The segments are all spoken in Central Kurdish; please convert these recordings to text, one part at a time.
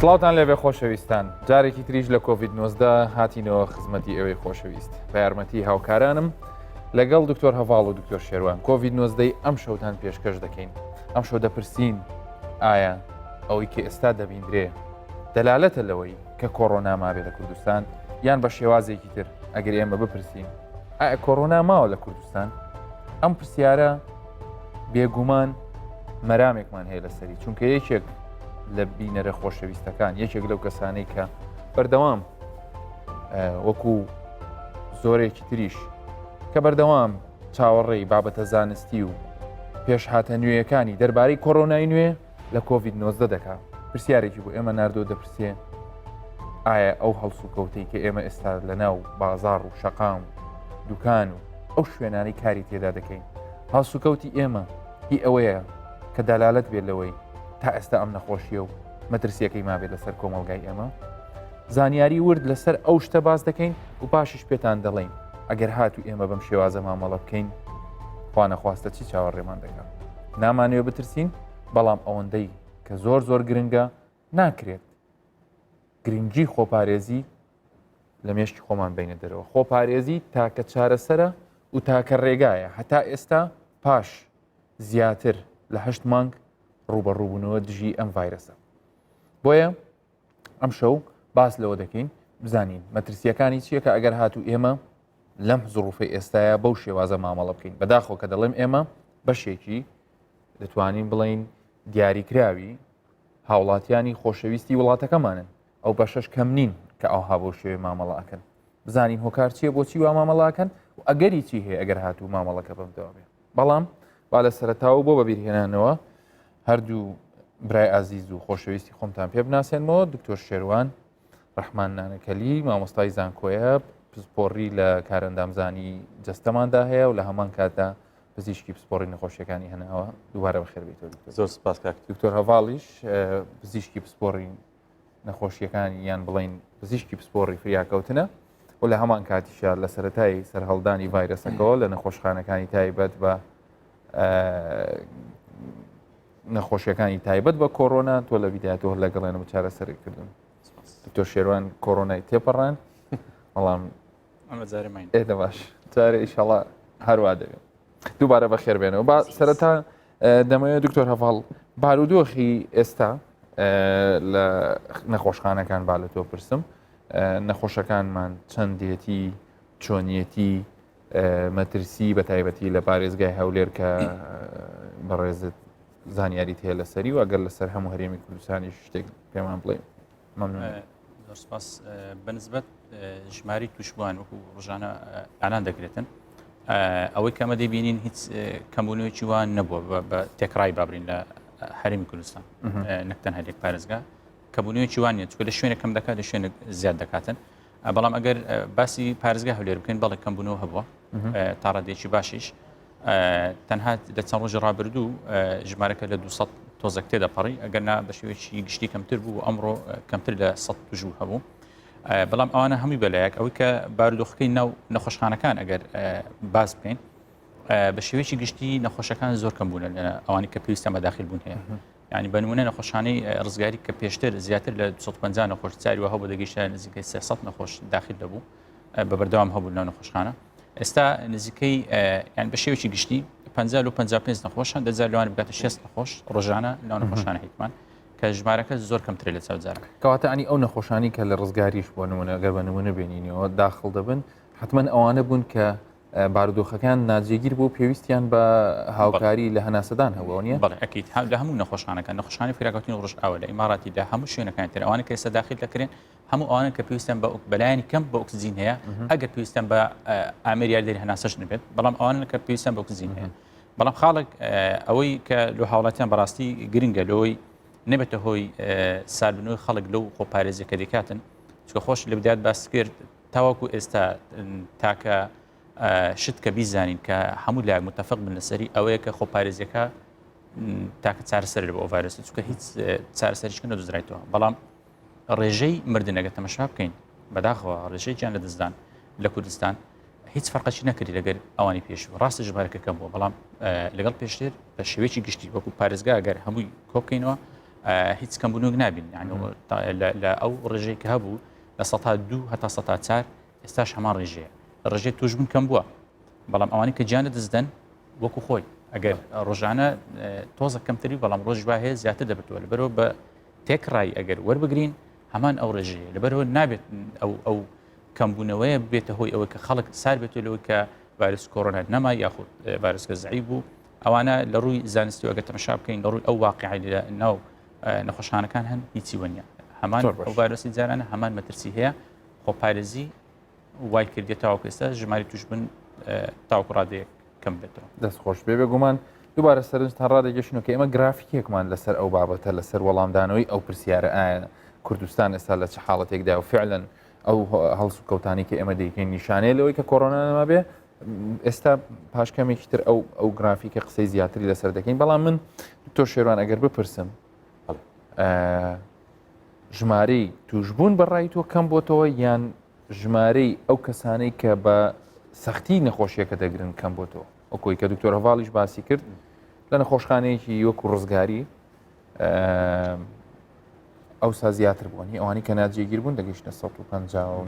سڵاوتان لەبێ خۆشەویستان، جارێکی تریش لە کۆڤید-19 هاتینەوە خزمەتی ئێوەی خۆشەویست بە یارمەتی هاوکارانم لەگەڵ دکتۆر هەڤاڵ و دکتۆر شێروان کۆڤید-19 ئەم شەوتان پێشکەش دەکەین. ئەم شەو دەپرسین ئایا ئەوەی کە ئێستا دەبیندرێ دەلالەتە لەوەی کە کۆڕۆنا مابێت لە کوردستان یان بە شێوازێکی تر ئەگەر ئێمە بپرسین ئایا کۆڕۆنا ماوە لە کوردستان؟ ئەم پرسیارە بێگومان مەرامێکمان هەیە لەسەری، چونکە یەکێک لە بینەرە خۆشەویستەکان یەکێک لەو کەسانەی کە بەردەوام وەکو زۆرێکی تریش کە بەردەوام چاوەڕێی بابەتە زانستی و پێش هاتە نوێیەکانی دەربارەی کۆڕۆنای نوێ لە کۆڤید-19 دەکات. پرسیارێکی بۆ ئێمە ناردۆ دەپرسێ ئایا ئەو هەڵس و کەوتەی کە ئێمە ئێستا لە ناو بازاڕ و شەقام دوکان و ئەو شوێنانی کاری تێدا دەکەین، هەڵس و کەوتی ئێمە هی ئەوەیە کە دەلالەت بێت لەوەی تا ئێستا ئەم نەخۆشیە و مەترسیەکەی مابێت لەسەر کۆمەڵگای ئێمە. زانیاری ورد لەسەر ئەو شتە باز دەکەین و پاشیش پێتان دەڵێین ئەگەر هاتوو ئێمە بەم شێوازە مامەڵە بکەین خوا نەخواستە چی چاوەڕێمان دەکات. نامانەوێ بترسین، بەڵام ئەوەندەی کە زۆر گرنگە ناکرێت گرنگی خۆپارێزی لە مێشکی خۆمان بینە دەرەوە. خۆپارێزی تاکە چارەسەرە و تاکە ڕێگایە هەتا ئێستا پاش زیاتر لە 8 مانگ ڕوبەڕووبوونەوە دژی ئەم ڤایرەسە. بۆیە ئەم شەو باس لەوە دەکەین بزانین مەترسیەکانی چییە کە ئەگەر هاتوو ئێمە لەم زڕوفی ئێستاە بەو شێوازە مامەڵە بکەین. بەداخۆ کە دەڵێم ئێمە بەشێکی دەتوانین بڵین دیاریکراوی هاوڵاتیانی خۆشەویستی وڵاتەکەمانن، ئەو بەشەش کەم نین کە ئەوها بۆ شێوێ مامەڵاکەن. بزانین هۆکار چییە بۆچی وا مامەڵاکەن و ئەگەری چی هەیە ئەگەر هاتوو مامەڵەکە بەمدەوە بێ. بەڵام با لە سەرەتاوە بۆ بەبیرهێنانەوە هەردوو برای ئازیز و خۆشەویستی خۆمتان پێ بناسێنمەوە. دکتۆر شێروان ڕەحمان نانەکەلی مامۆستای زانکۆیە پسپۆڕی لە کارەندامزانی جەستەماندا هەیە و لە هەمان کاتدا پزیشکی پسپۆڕی نەخۆشیەکانی هەناوە. دووبارە بەخێر بیتەوە. زۆر سپاس کاک. دکتۆر هەڤاڵیش پزیشکی پسپۆڕی نەخۆشیەکانی یان بڵین پزیشکی پسپۆڕی فریاکەوتنە و لە هەمان کاتیشە لە سەرەتای سەرهەڵدانی ڤایرەسەکەەوە لە نەخۆشخانەکانی تایبەت بە نەخۆشیەکانی تایبەت بە کۆڕۆنا تۆ لە ویدایەتەوە لەگەڵێنەوە چارەسەری کردن. دکتۆر شێروان کۆڕۆنای تێپەڕان بەڵام ئەمە جارێماین ئێدە باش جارێ ئیشەڵا هەروە دەبێت. دووبارە بەخێر بێنەوە. با سەرەتا دەمەوێت دکتۆر هەڤاڵ بارودۆخی ئێستا لە نەخۆشخانەکان با لە تۆ پرسم، نەخۆشەکانمان چەندێتی چۆنیەتی مەترسی بە تایبەتی لە پارێزگای هەولێر کە بەڕێزت زانیاری هەیە لەسەری و ئەگەر لەسەر هەموو هەرێمی کوردستانی شتێک پێمان بڵێ. زۆر سپاس. بەنسبەت ژماری توشبووان وەکو ڕۆژانە ئالان دەکرێتن، ئەوەی کەمە دەبینین هیچ کەمبوونەوەی وان نەبووە بە تێکڕای بابرین لە هەرێمی کوردستان نەکتەن هەرێک پارێزگا کەبوونەوەی وانە چکە لە شوێنە کەم دەکات لە شوێنە زیاد دەکاتن. بەڵام ئەگەر باسی پارێزگا هەولێر بکەین بەڵێ کەمبوونەوە هەبووە تا ڕادێکی باشیش تەنها لە چەند ڕۆژی ڕابردوو ژمارەکە لە 200 تۆزەک تێدەپەڕی ئەگەرنا بە شێوەیەکی گشتی کەمتر بوو ئەمڕۆ کەمتر لە 100 توژوو هەبوو. بەڵام ئەوانە هەمووی بەلایەک ئەوەی کە بارودۆخەکەی ناو نەخۆشخانەکان ئەگەر باز بکەین بە شێوەیەکی گشتی نەخۆشەکان زۆر کەم بوون لە ئەوانی کە پێویستە مەداخیل بوون هەیە. یعنی بە نمونە نەخۆشخانەی ڕزگاری کە پێشتر زیاتر لە 250 نەخۆش چاریوە هەبوو دەگەیشتە نزیکەی 300 نەخۆش داخل دەبوو بە بەردەوام هەبوو لەو نەخۆشخانە. ئێستا نزیکەی یان بە شێوەیەکی گشتی 50 و 55 نەخۆشان دەزار لەوان بگاتە 6 نەخۆش ڕۆژانە لەو نەخۆشخانە هیتمان کە ژمارەکە زۆر کەمترێ لە چاوجارە. کەواتە ئەنی ئەو نەخۆشانی کە لە ڕزگاریش بۆ نمونە ئەگەر بە نمونە بینینەوە داخڵ دەبن حتمما ئەوانە بوون کە بارودۆخەکان ناجێگیر بۆ پێویستیان بە هاوکاری لە هەناسەدان هەبوو نیە؟ بەڵێ ئەکید لە هەموو نەخۆشخانەکان نەخۆشخانەی فراکەوتنی ڕۆژ ئاوە لە ئیماراتی هەموو شوێنەکان تر ئەوانە کە ئێستا داخل دەکرێن هەموو ئەوانە کە پێویستیان بە بەلایانی کەم بە ئۆکسجین هەیە ئەگەر پێویستیان بە ئامێریاردەری هەناسەش نبێت، بەڵام ئەوانە کە پێویستیان بە ئۆکسجین هەیە. بەڵام خاڵک ئەوەی کە لە هاوڵاتیان بەڕاستی گرنگە لەوەی نەبێتە هۆی سالبنەوەی خەڵک لەو خۆپارێزیەکە دەکاتن، چکە خۆش لە بدایەت باس کرد تاوەکو ئێستا تاکە شت کە بیزانین کە هەموو لای متفق بن لەسەری ئەوەیە کە خۆپارێزیەکە تاکە چارەسەر لە بۆ ڤایرۆس چکە هیچ چارەسەریشکە نەدۆزرایەوە. بەڵام ڕێژەی مردنەکە تەماشا بکەین بەداخەوە ڕێژەی گیان لە دەستدان لە کوردستان هیچ فەرقەی نەکردی لەگەر ئەوانی پێش ڕاستە ژمارەکە کەم بووە، بەڵام لەگەڵ پێشتر بە شێوەیەکی گشتی وەکو پارێزگا ئەگەر هەمووی کۆبکەینەوە هیچ کەمبوونێک نابین لە ئەو ڕێژەیە کە هەبوو لە 2 هەتا 4 ئێستاش هەمان ڕێژەیە ڕێژەی توشبوون کەم بووە بەڵام ئەوانی کە گیانە دەستدەن وەکو خۆی ئەگەر ڕۆژانە تۆزە کەمتری بەڵام ڕۆژ با هەیە زیاتر دەبێتەوە لەبەرەوە بە تێکڕای ئەگەر وەربگرین هەمان ئەو ڕێژەیە لەبەرەوە نابێت ئەو کەمبوونەوەیە بێتە هۆی ئەوەی کە خەڵک سار بێتەوە لەوەی کە ڤایرۆسی کۆڕۆنا نەما یاخود ڤایرۆسکە زەعیف بوو ئەوانە لە ڕووی زانستی ئەگەر تەماشا بکەین لە ڕووی ئەو واقعی لە ناو نەخۆشخانەکان هەن هیچی وەنیە هەمان ئەو ڤایرۆسی جارانە هەمان مەترسی هەیە خۆپارێزی وای کردێت تاوەکو ئێستا ژماری توشبوون تاوەکو ڕادەیەک کەم بێتەوە دەستخۆش بێ گومان دووبارە سەرنج تا ڕادێگەشتنەوە کە ئێمە گرافیکێکمان لەسەر ئەو بابەتە لەسەر وەڵامدانەوەی ئەو پرسیارە ئایا کوردستان ئێستا لە چه حاڵەتێکدا و فعلەن ئەو هەڵس و کەوتانی کە ئێمە دەیکەین نیشانەیە لەوەی کە کۆڕۆنا نەما بێ ئێستا پاشکەمێکی تر ئەو گرافیکە قسەی زیاتری لەسەر دەکەین بەڵام من تۆ شێوان ئەگەر بپرسم ژمارەی توشبوون بەڕای تۆ کەم بۆتەوە یان ژمارەی ئەو کەسانەی کە بە سەختی نەخۆشیەکە دەگرن کەم بۆتەوە ئەوکۆی کە دکتۆر هەواڵیش باسی کرد لە نەخۆشخانەیەکی وەکو ڕزگاری ئەوسا زیاتر بوونی ئەوانی کە ناجێگیر بوون دەگەیشتە 150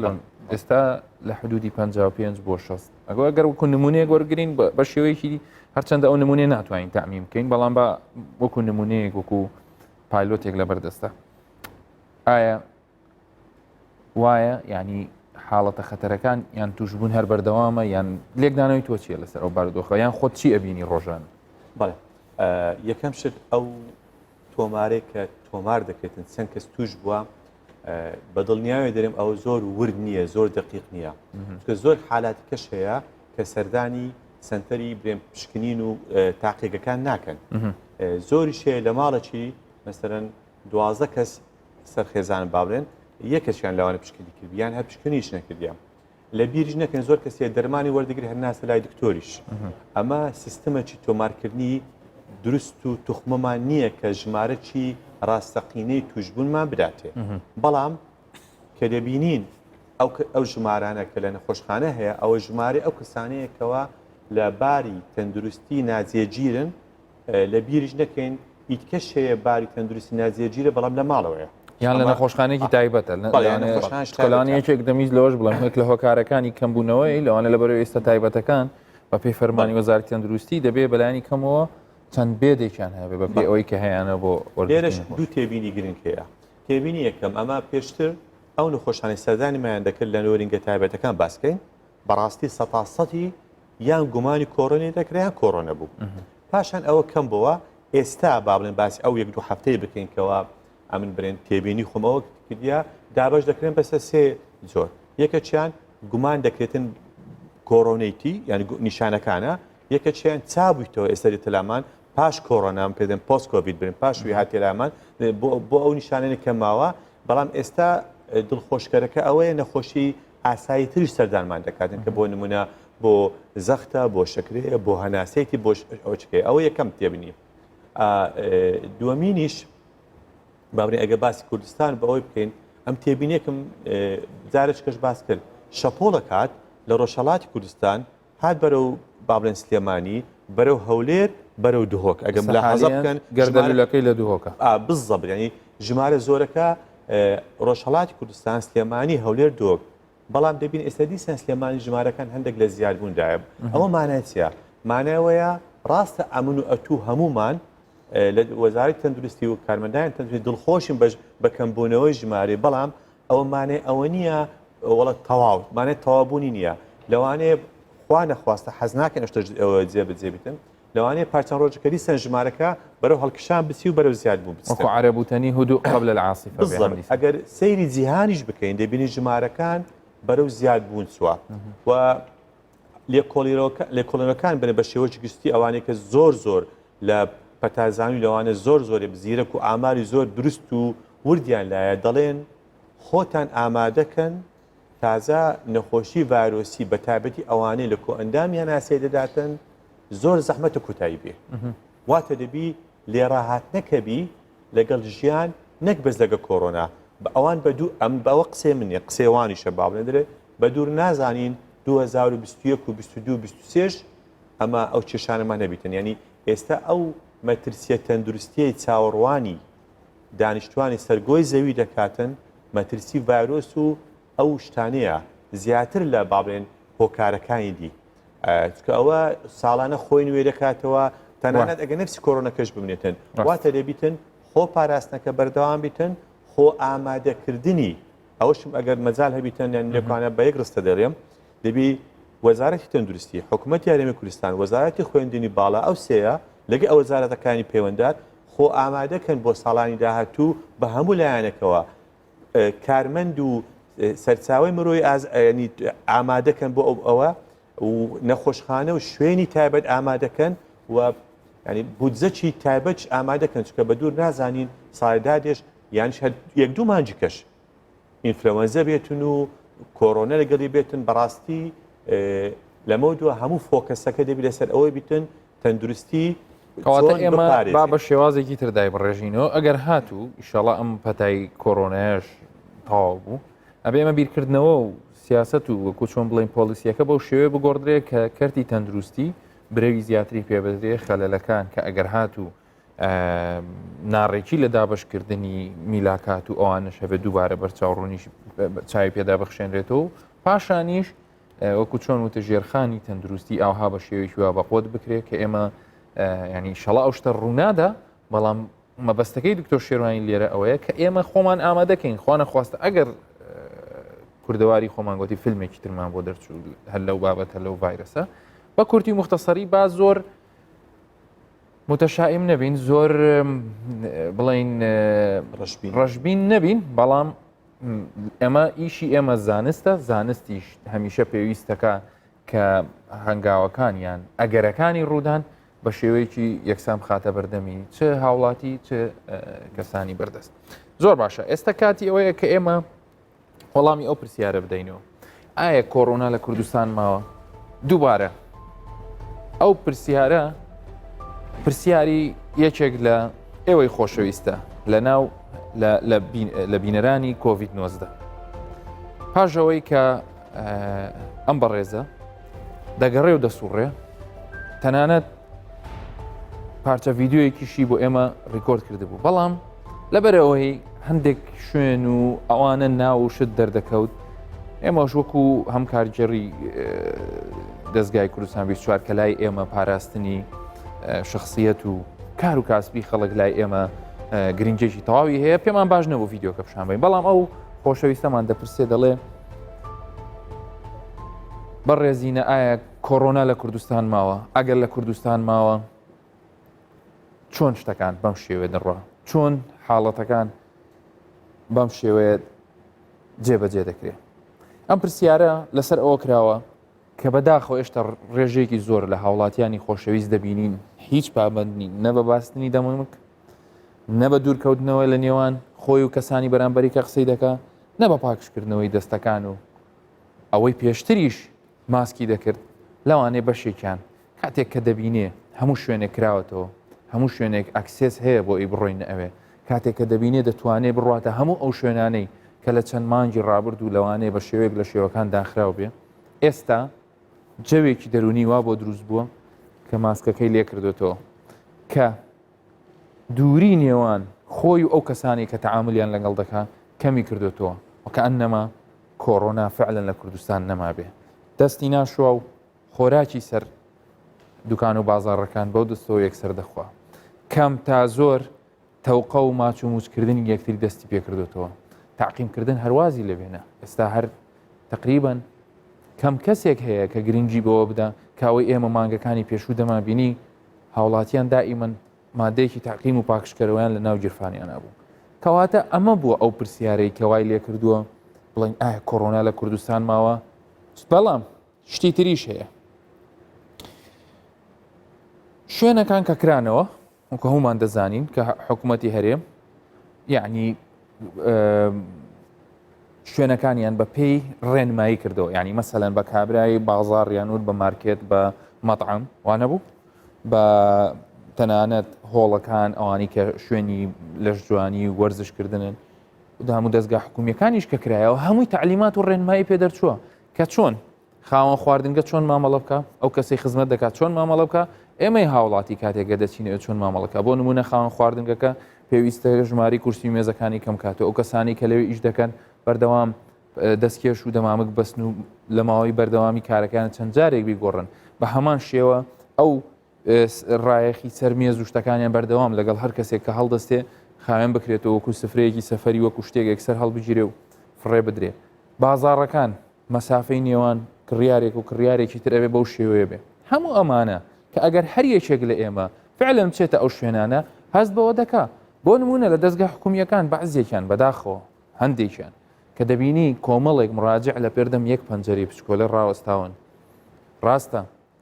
لە ئێستا لە حدودی 55 بۆ 60 ئەگەر وەکو نمونەیەک وەرگرین بە شێوەیەکی هەرچەندە ئەو نمونێ ناتوانین تەعمیم بکەین بەڵام بە وەکو نمونەیەک وەکو پایلۆتێک لە بەردەستە ئایا وایە ینی حاڵەتە خەتەرەکان یان توشبوون هەر بەردەوامە یان لێکدانەوەی تۆ چیە لەسەر ئەو بارودۆخە یان خۆت چی ئەبینی ڕۆژان بەڵێ یەکەم شت ئەو تۆمارێک کە تۆمار دەکرێتن چەند کەس توش بووە بەدڵنیاوێ دەرێم ئەو زۆر ورد نییە زۆر دقیق نییە کە زۆر حالاتی کەش هەیە کە سەردانی سنتەری برێن پشکنین و تاقیگەکان ناکەن زۆری شەیە لە ماڵەکی مەسەرەن 12 کەس سەرخێزان بابرێن یەکەشیان لەوانە پشکنی کرد یان هەر پشکنیش نەکردیان لە بیرش نەکەن زۆر کەسێ دەرمانی وەردەگری هەر ناسە لای دکتۆریش ئەمە سیستەمەکی تۆمارکردنی دروست و توخمەمان نییە کە ژمارەی ڕاستەقینەی توشبوونمان بداتێ بەڵام کە دەبینین ئەو ژمارانە کە لە نەخۆشخانە هەیە ئەوە ژمارە ئەو کەسانەیەکەوە لە باری تەندروستی ناجێگیرن لە بیرش نەکەین هیچ کەس هەیە باری تەندروستی ناجێگیرە بەڵام لە ماڵەوەیە یان لە نەخۆشخانێکی تایبەتە کۆلانیەکێک دەمیز لەوەش بڵم هەک لە هۆکارەکانی کەمبوونەوەی لەوانە لەبەرەوە ئێستا تایبەتەکان بە پێی فەرمانی وەزارەتی تەندروستی دەبێ بەلایانی کەمەوە چەند بێدێکیان هەبێ بە پێی ئەوەی کە هەیەە بۆ لێرەش دوو تێبینی گرنگ هەیە تێبینی یەکەم ئەمە پێشتر ئەو نەخۆشخانەی سەردانیمان دەکرد لە نۆرینگە تایبەتەکان باسکەین بەڕاستی 100% یان گومانی کۆڕۆنی دەکرایان کۆڕۆنە بوو پاشان ئەوە کەم بووە ئێستا با بڵێن باسی ئەو 1-2 هەفتەی بکەینکەوە ئەمن برێن تێبینی خۆمەوە کردیا دابش دەکرێن بەسە سێ زۆر یەکەچیان گومان دەکرێتن کۆڕۆنەیتی یعنی نیشانەکانە یەکەچیان چابوویتەوە ئێستا تەلامان پاش کۆڕۆنام پێدەن پۆست کۆڤید برن پاشوی هاتێلامان بۆ ئەو نیشانانی کە ماوە بەڵام ئێستا دڵخۆشکەرەکە ئەوەیە نەخۆشی ئاسایی تریش سەردانمان دەکاتن کە بۆ نمونە بۆ زەختە بۆ شەکرەیە بۆ هەناسەیەکی بۆ ئەوچکەیە ئەوە یەکەم تێبینی دووەمینیش بابڕێ ئەگە باسی کوردستان بە ئەوەی بکەین ئەم تێبینێکم جارێک کەش باس کرد شەپۆڵەکات لە ڕۆژهەڵاتی کوردستان هات بەرەو بابڵێن سلێمانی بەرەو هەولێر بەرەو دهۆک ئەگەم لە حەزە بکەن گەردەلوولەکەی لە دهۆکە بالضبط ینی ژمارە زۆرەکە ڕۆژهەڵاتی کوردستان سلێمانی هەولێر دۆک بەڵام دەبین ئێستا دیسان سلێمانی ژمارەکان هەندێک لە زیادبووندایە ئەوە مانای چیە مانایەوەیە ڕاستە ئەمن و ئەتوو هەمومان لە وەزارەتی تەندروستی و کارمەندایان تەندروستی دڵخۆشین بە کەمبوونەوەی ژمارە بەڵام ئەوە مانێ ئەوە نییە وڵەت تەواو مانێت تەوابوونی نییە لەوانەیە خوا نەخواستە حەز ناکەن ئەوە جێبەجێبیتن لەوانەیە پارچەند ڕۆژەکەی سەن ژمارەکە بەرەو هەڵکشان بچی و بەرەو زیاد بوو وەکو عەرەبوتنی هودوء قبل العاصفة ئەگەر سەیری جیهانیش بکەین دەبینی ژمارەکان بەرەو زیاد بوون سووە و لێکۆڵینەوەکان بنێ بە شێوەی گشتی ئەوانەیە کە زۆر لە پەتازانی لەوانە زۆر بزیرەک و ئاماری زۆر دروست و وردیان لایە دەڵێن خۆتان ئامادەکەن تازە نەخۆشی ڤایرۆسی بە تایبەتی ئەوانەی لە کۆئەندامیان ئاسایی دەداتن زۆر زەحمەتە کوتایی بێ واتە دەبی لێڕاهاتنەکەبی لەگەڵ ژیان نەک بەس لەگە کۆڕۆنا بە ئەوان ئەم بەوە قسێ منێ قسێوانیشە باڵێ درێ بە دوور نازانین 2021 و 22 23 ئەمە ئەو کێشانەمان نەبیتن ینی ئێستا ئەو مەترسیە تەندروستیی چاوەڕوانی دانیشتوانی سەرگۆی زەوی دەکاتن مەترسی ڤایرۆس و ئەو شتانەیە زیاتر لە بابلێن هۆکارەکانی دی چکە ئەوە ساڵانە خۆی نوێ دەکاتەوە تەنانەت ئەگە نفسی کۆڕۆنەکەش ببنێتن واتە دەبیتن خۆ پاراستنەکە بەردەوام بیتن خۆ ئامادەکردنی ئەوشم ئەگەر مەجال هەبیتن یان لێکوانە بە یەک ڕستە دەڵێم دەبی وەزارەتی تەندروستی حکوومەتی یاریمی کوردستان وەزارەتی خوێندنی باڵا ئەو سەیە لەگە ئەو وەزارەتەکانی پەیوەنددار خۆ ئامادەکەن بۆ ساڵانی داهاتوو بە هەموو لایەنەکەوە کارمەند و سەرچاوی مرۆی ینی ئامادەکەن بۆ ئەوە و نەخۆشخانە و شوێنی تایبەت ئامادەکەن و ینی بودجەی تایبەت ئامادەکەن چکە بە دوور نازانین ساڵدادێش یان یەک دوو مانجی کەش ئینفلەوەنزە بێتن و کۆڕۆنە لەگەڵی بێتن بەڕاستی لەمە دووە هەموو فۆکەسەکە دەبی لەسەر ئەوەی بیتن تەندروستی کەواتە ئێمە با بە شێوازێکی تردای بڕێژینەوە ئەگەر هاتوو ئیشەڵا ئەم پەتای کۆڕۆنایش تاوا بوو ئەبێ ئێمە بیرکردنەوە و سیاست و وەکو چۆن بڵین پۆلیسیەکە بەو شێوێ بگۆڕدرێ کە کەرتی تەندروستی برەوی زیاتری پێبدرێ خەلەلەکان کە ئەگەر هاتوو ناڕێکی لە دابشکردنی میلاکات و ئەوانش هەبێت دووبارە بەرچاوڕوونیش چای پێدا بخشێنرێتەوە پاشانیش وەکو چۆن وتە ژێرخانی تەندروستی ئاها بە شێوەیەکی وا بەقۆت بکرێت کە ئێمە ینی شەڵا ئەو شتە ڕوونادا بەڵام مەبەستەکەی دکتۆر شێروانی لێرە ئەوەیە کە ئێمە خۆمان ئامادەکەین خوانە خواستە ئەگەر کوردەواری خۆمان گوتی فیلمێکی ترمان بۆ دەرچوو هەر لەو بابەتە لەو ڤایرەسە بە کورتی مختصری با زۆر متەشائیم نەبین زۆر بڵین ڕەشبین نەبین بەڵام ئەمە ئیشی ئێمە زانستە زانستیش هەمیشە پێویستەکە کە هەنگاوەکانیان ئەگەرەکانی ڕوودان بە شێوەیەکی یەکسان خاتە بەردەمی چ هاوڵاتی چ کەسانی بەردەست زۆر باشە ئێستا کاتی ئەوەیە کە ئێمە وەڵامی ئەو پرسیارە بدەینەوە ئایا کۆڕۆنا لە کوردستان ماوە دووبارە ئەو پرسیارە پرسیاری یەکێک لە ئێوەی خۆشەویستە لە ناو لە بینەرانی کۆڤید-19 پاژەوەی کە ئەم بەڕێزە دەگەڕێ و دەسوڕێ تەنانەت پارچە ڤیددیۆیەکیشی بۆ ئێمە ڕیکۆرد کردبوو بەڵام لەبەرەوەی هەندێک شوێن و ئەوانە ناو و شت دەردەکەوت ئێمەش وەکو هەم کارگەڕی دەستگای کوردستان 24 کە لای ئێمە پاراستنی شخصیەت و کار و کاسبی خەڵک لای ئێمە گرنگێکی تەواوی هەیە پێمان باش نەبوو ڤیددیۆکە پیشانبین بەڵام ئەو خۆشەویستەمان دەپرسێ دەڵێ بەڕێزینە ئایا کۆڕۆنا لە کوردستان ماوە ئەگەر لە کوردستان ماوە چۆن شتەکان بەم شێوێ دەڕوا چۆن حاڵەتەکان بەم شێوەیە جێبەجێ دەکرێت ئەم پرسیارە لەسەر ئەوە کراوە کە بەداخەوە ئێشتا ڕێژەیەکی زۆر لە هاوڵاتیانی خۆشەویست دەبینین هیچ پابندنی نە بە باستنی دەمەمک نە بە دوورکەوتنەوە لە نێوان خۆی و کەسانی بەرامبەری کە قسەی دەکا نە بە پاکشکردنەوەی دەستەکان و ئەوەی پێشتریش ماسکی دەکرد لەوانەیە بەشێکیان کاتێک کە دەبینێ هەموو شوێنێک کراوەتەوە هەموو شوێنێک ئەکسس هەیە بۆ ئەی بڕۆینە ئەوێ کاتێک کە دەبینێ دەتوانێت بڕاتە هەموو ئەو شوێنانەی کە لە چەند مانگی ڕابرد و لەوانەیە بە شێوەیەک لە شێوەکان داخراو بێ ئێستا جەوێکی دەرونی وا بۆ دروست بووە کە ماسکەکەی لێ کردوێتەوە کە دووری نێوان خۆی و ئەو کەسانی کە تەعاملیان لەگەڵ دەکات کەمی کردوێتەوە وەکە ئەنەما کۆڕۆنا فعلەن لە کوردستان نەما بێ دەستی ناشوە و خۆراکی سەر دوکان و بازاڕەکان بەو دەستەوە یەکسەر دەخوا کەم تا زۆر تەوقە و ماچ و موچکردنی یەکتری دەستی پێکردوێتەوە تاقیمکردن هەروازی لەبێنە ئێستا هەر تقریبان کەم کەسێک هەیە کە گرنگی بەوە بدە کاوەی ئێمە مانگەکانی پێشوو دەمابینی هاوڵاتیان دائیمەن مادەیەکی تاقیم و پاکشکەرەوەیان لە ناو گیرفانیان نبوو کەواتە ئەمە بووە ئەو پرسیارەی کەوای لێ کردووە بڵین ئایا کۆڕۆنا لە کوردستان ماوە بەڵام شتی تریش هەیە شوێنەکان کە کرانەوە وەکە هەمومان دەزانین کە حکوومەتی هەرێم یعنی شوێنەکانیان بە پێی ڕێنمایی کردەوە یعنی مەسەلەن بە کابرای بازاڕ یانور بە مارکێت بە مەطعم وانە بوو بە تەنانەت هۆڵەکان ئەوانی کە شوێنی لەش جوانی وەرزشکردنن هەموو دەستگا حکومیەکانیش کە کرایەوە هەمووی تعلیمات و ڕێنمایی پێ دەرچووە کە چۆن خاوەن خواردنگە چۆن مامەڵە بکە ئەو کەسی خزمەت دەکات چۆن مامەڵە بکە ئێمەی هاوڵاتی کاتێکگە دەچینەوە چۆن مامەڵەکە بۆ نمونە خاوەن خواردنگەکە پێویستە ژماری کورسی مێزەکانی کەم کاتەوە ئەو کەسانی کە لەوێ ئیش دەکەن بەردەوام دەستکێش و دەمامک بەستن و لە ماوەی بەردەوامی کارەکان چەند جارێک بیگۆڕن بە هەمان شێوە ئەو ڕایەخی سەرمێز و شتەکانیان بەردەوام لەگەڵ هەر کەسێک کە هەڵدەستێ خاوێن بکرێتەوە وەکو سفرەیەکی سەفەری وەکو شتێک سەر هەڵبگیرێ و فڕێ بدرێ بازاڕەکان مەسافەی نێوان کڕیارێک و کڕیارێکی تر ئەبێ بەو شێوەیە بێ هەموو ئەمانە کە ئەگەر هەر یەکێک لە ئێمە فعلەن بچێتە ئەو شوێنانە هەست بەوە دەکا بۆ نمونە لە دەستگا حکومیەکان بەعزێکیان بەداخەوە هەندێکیان کە دەبینی کۆمەڵێک مراجع لە پێردەم یەک پەنجەری پشکۆلە ڕاوەستاون ڕاستە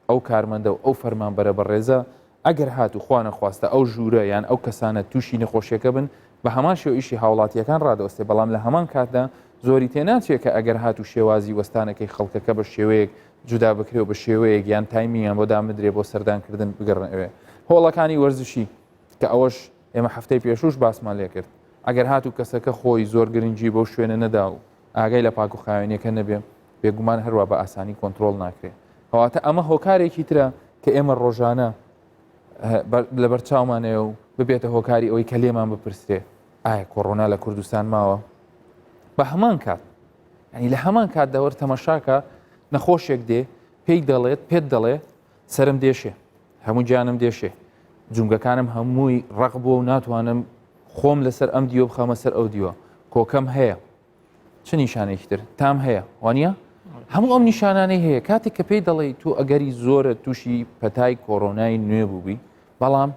ئەو کارمەندە و ئەو فەرمانبەرە بەڕێزە ئەگەر هات و خوا نەخواستە ئەو ژوورە یان ئەو کەسانە تووشی نەخۆشیەکە بن بە هەمان شێو ئیشی هاوڵاتیەکان ڕادەوەستێ بەڵام لە هەمان کاتدا زۆری تێناچێت کە ئەگەر هات و شێوازی وەستانەکەی خەڵکەکە بە شێوەیەک جودا بکرێ و بە شێوەیەک یان تایمیان بۆ دامدرێ بۆ سەردانکردن بگەڕن ئەوێ هۆڵەکانی وەرزشی کە ئەوەش ئێمە هەفتەی پێشوش باسمان لێ کرد ئەگەر هات و کەسەکە خۆی زۆر گرنگی بەو شوێنە نەدا و ئاگای لە پاک و خاوێنیەکە نەبێ بێگومان هەروە بە ئاسانی کۆنتترۆل ناکرێت هەواتە ئەمە هۆکارێکی ترە کە ئێمە ڕۆژانە لە بەرچاومانەیە و ببێتە هۆکاری ئەوەی کە لێمان بپرسێ ئایا کۆڕۆنا لە کوردستان ماوە بە هەمان کات ینی لە هەمان کات دەوەر تەمەشاکە نەخۆشێک دێ پێی دەڵێت پێت دەڵێ سرم دێشێ هەموو جانم دێشێ جونگەکانم هەمووی ڕق بووە و ناتوانم خۆم لەسەر ئەم دیوە بخەمە سەر ئەو دیوە کۆکەم هەیە چ نیشانێکی تر تام هەیە وانە هەموو ئەم نیشانانەی هەیە کاتێک کە پێی دەڵێ تو ئەگەری زۆرە تووشی پەتای کۆڕۆنای نوێ بووبی بەڵام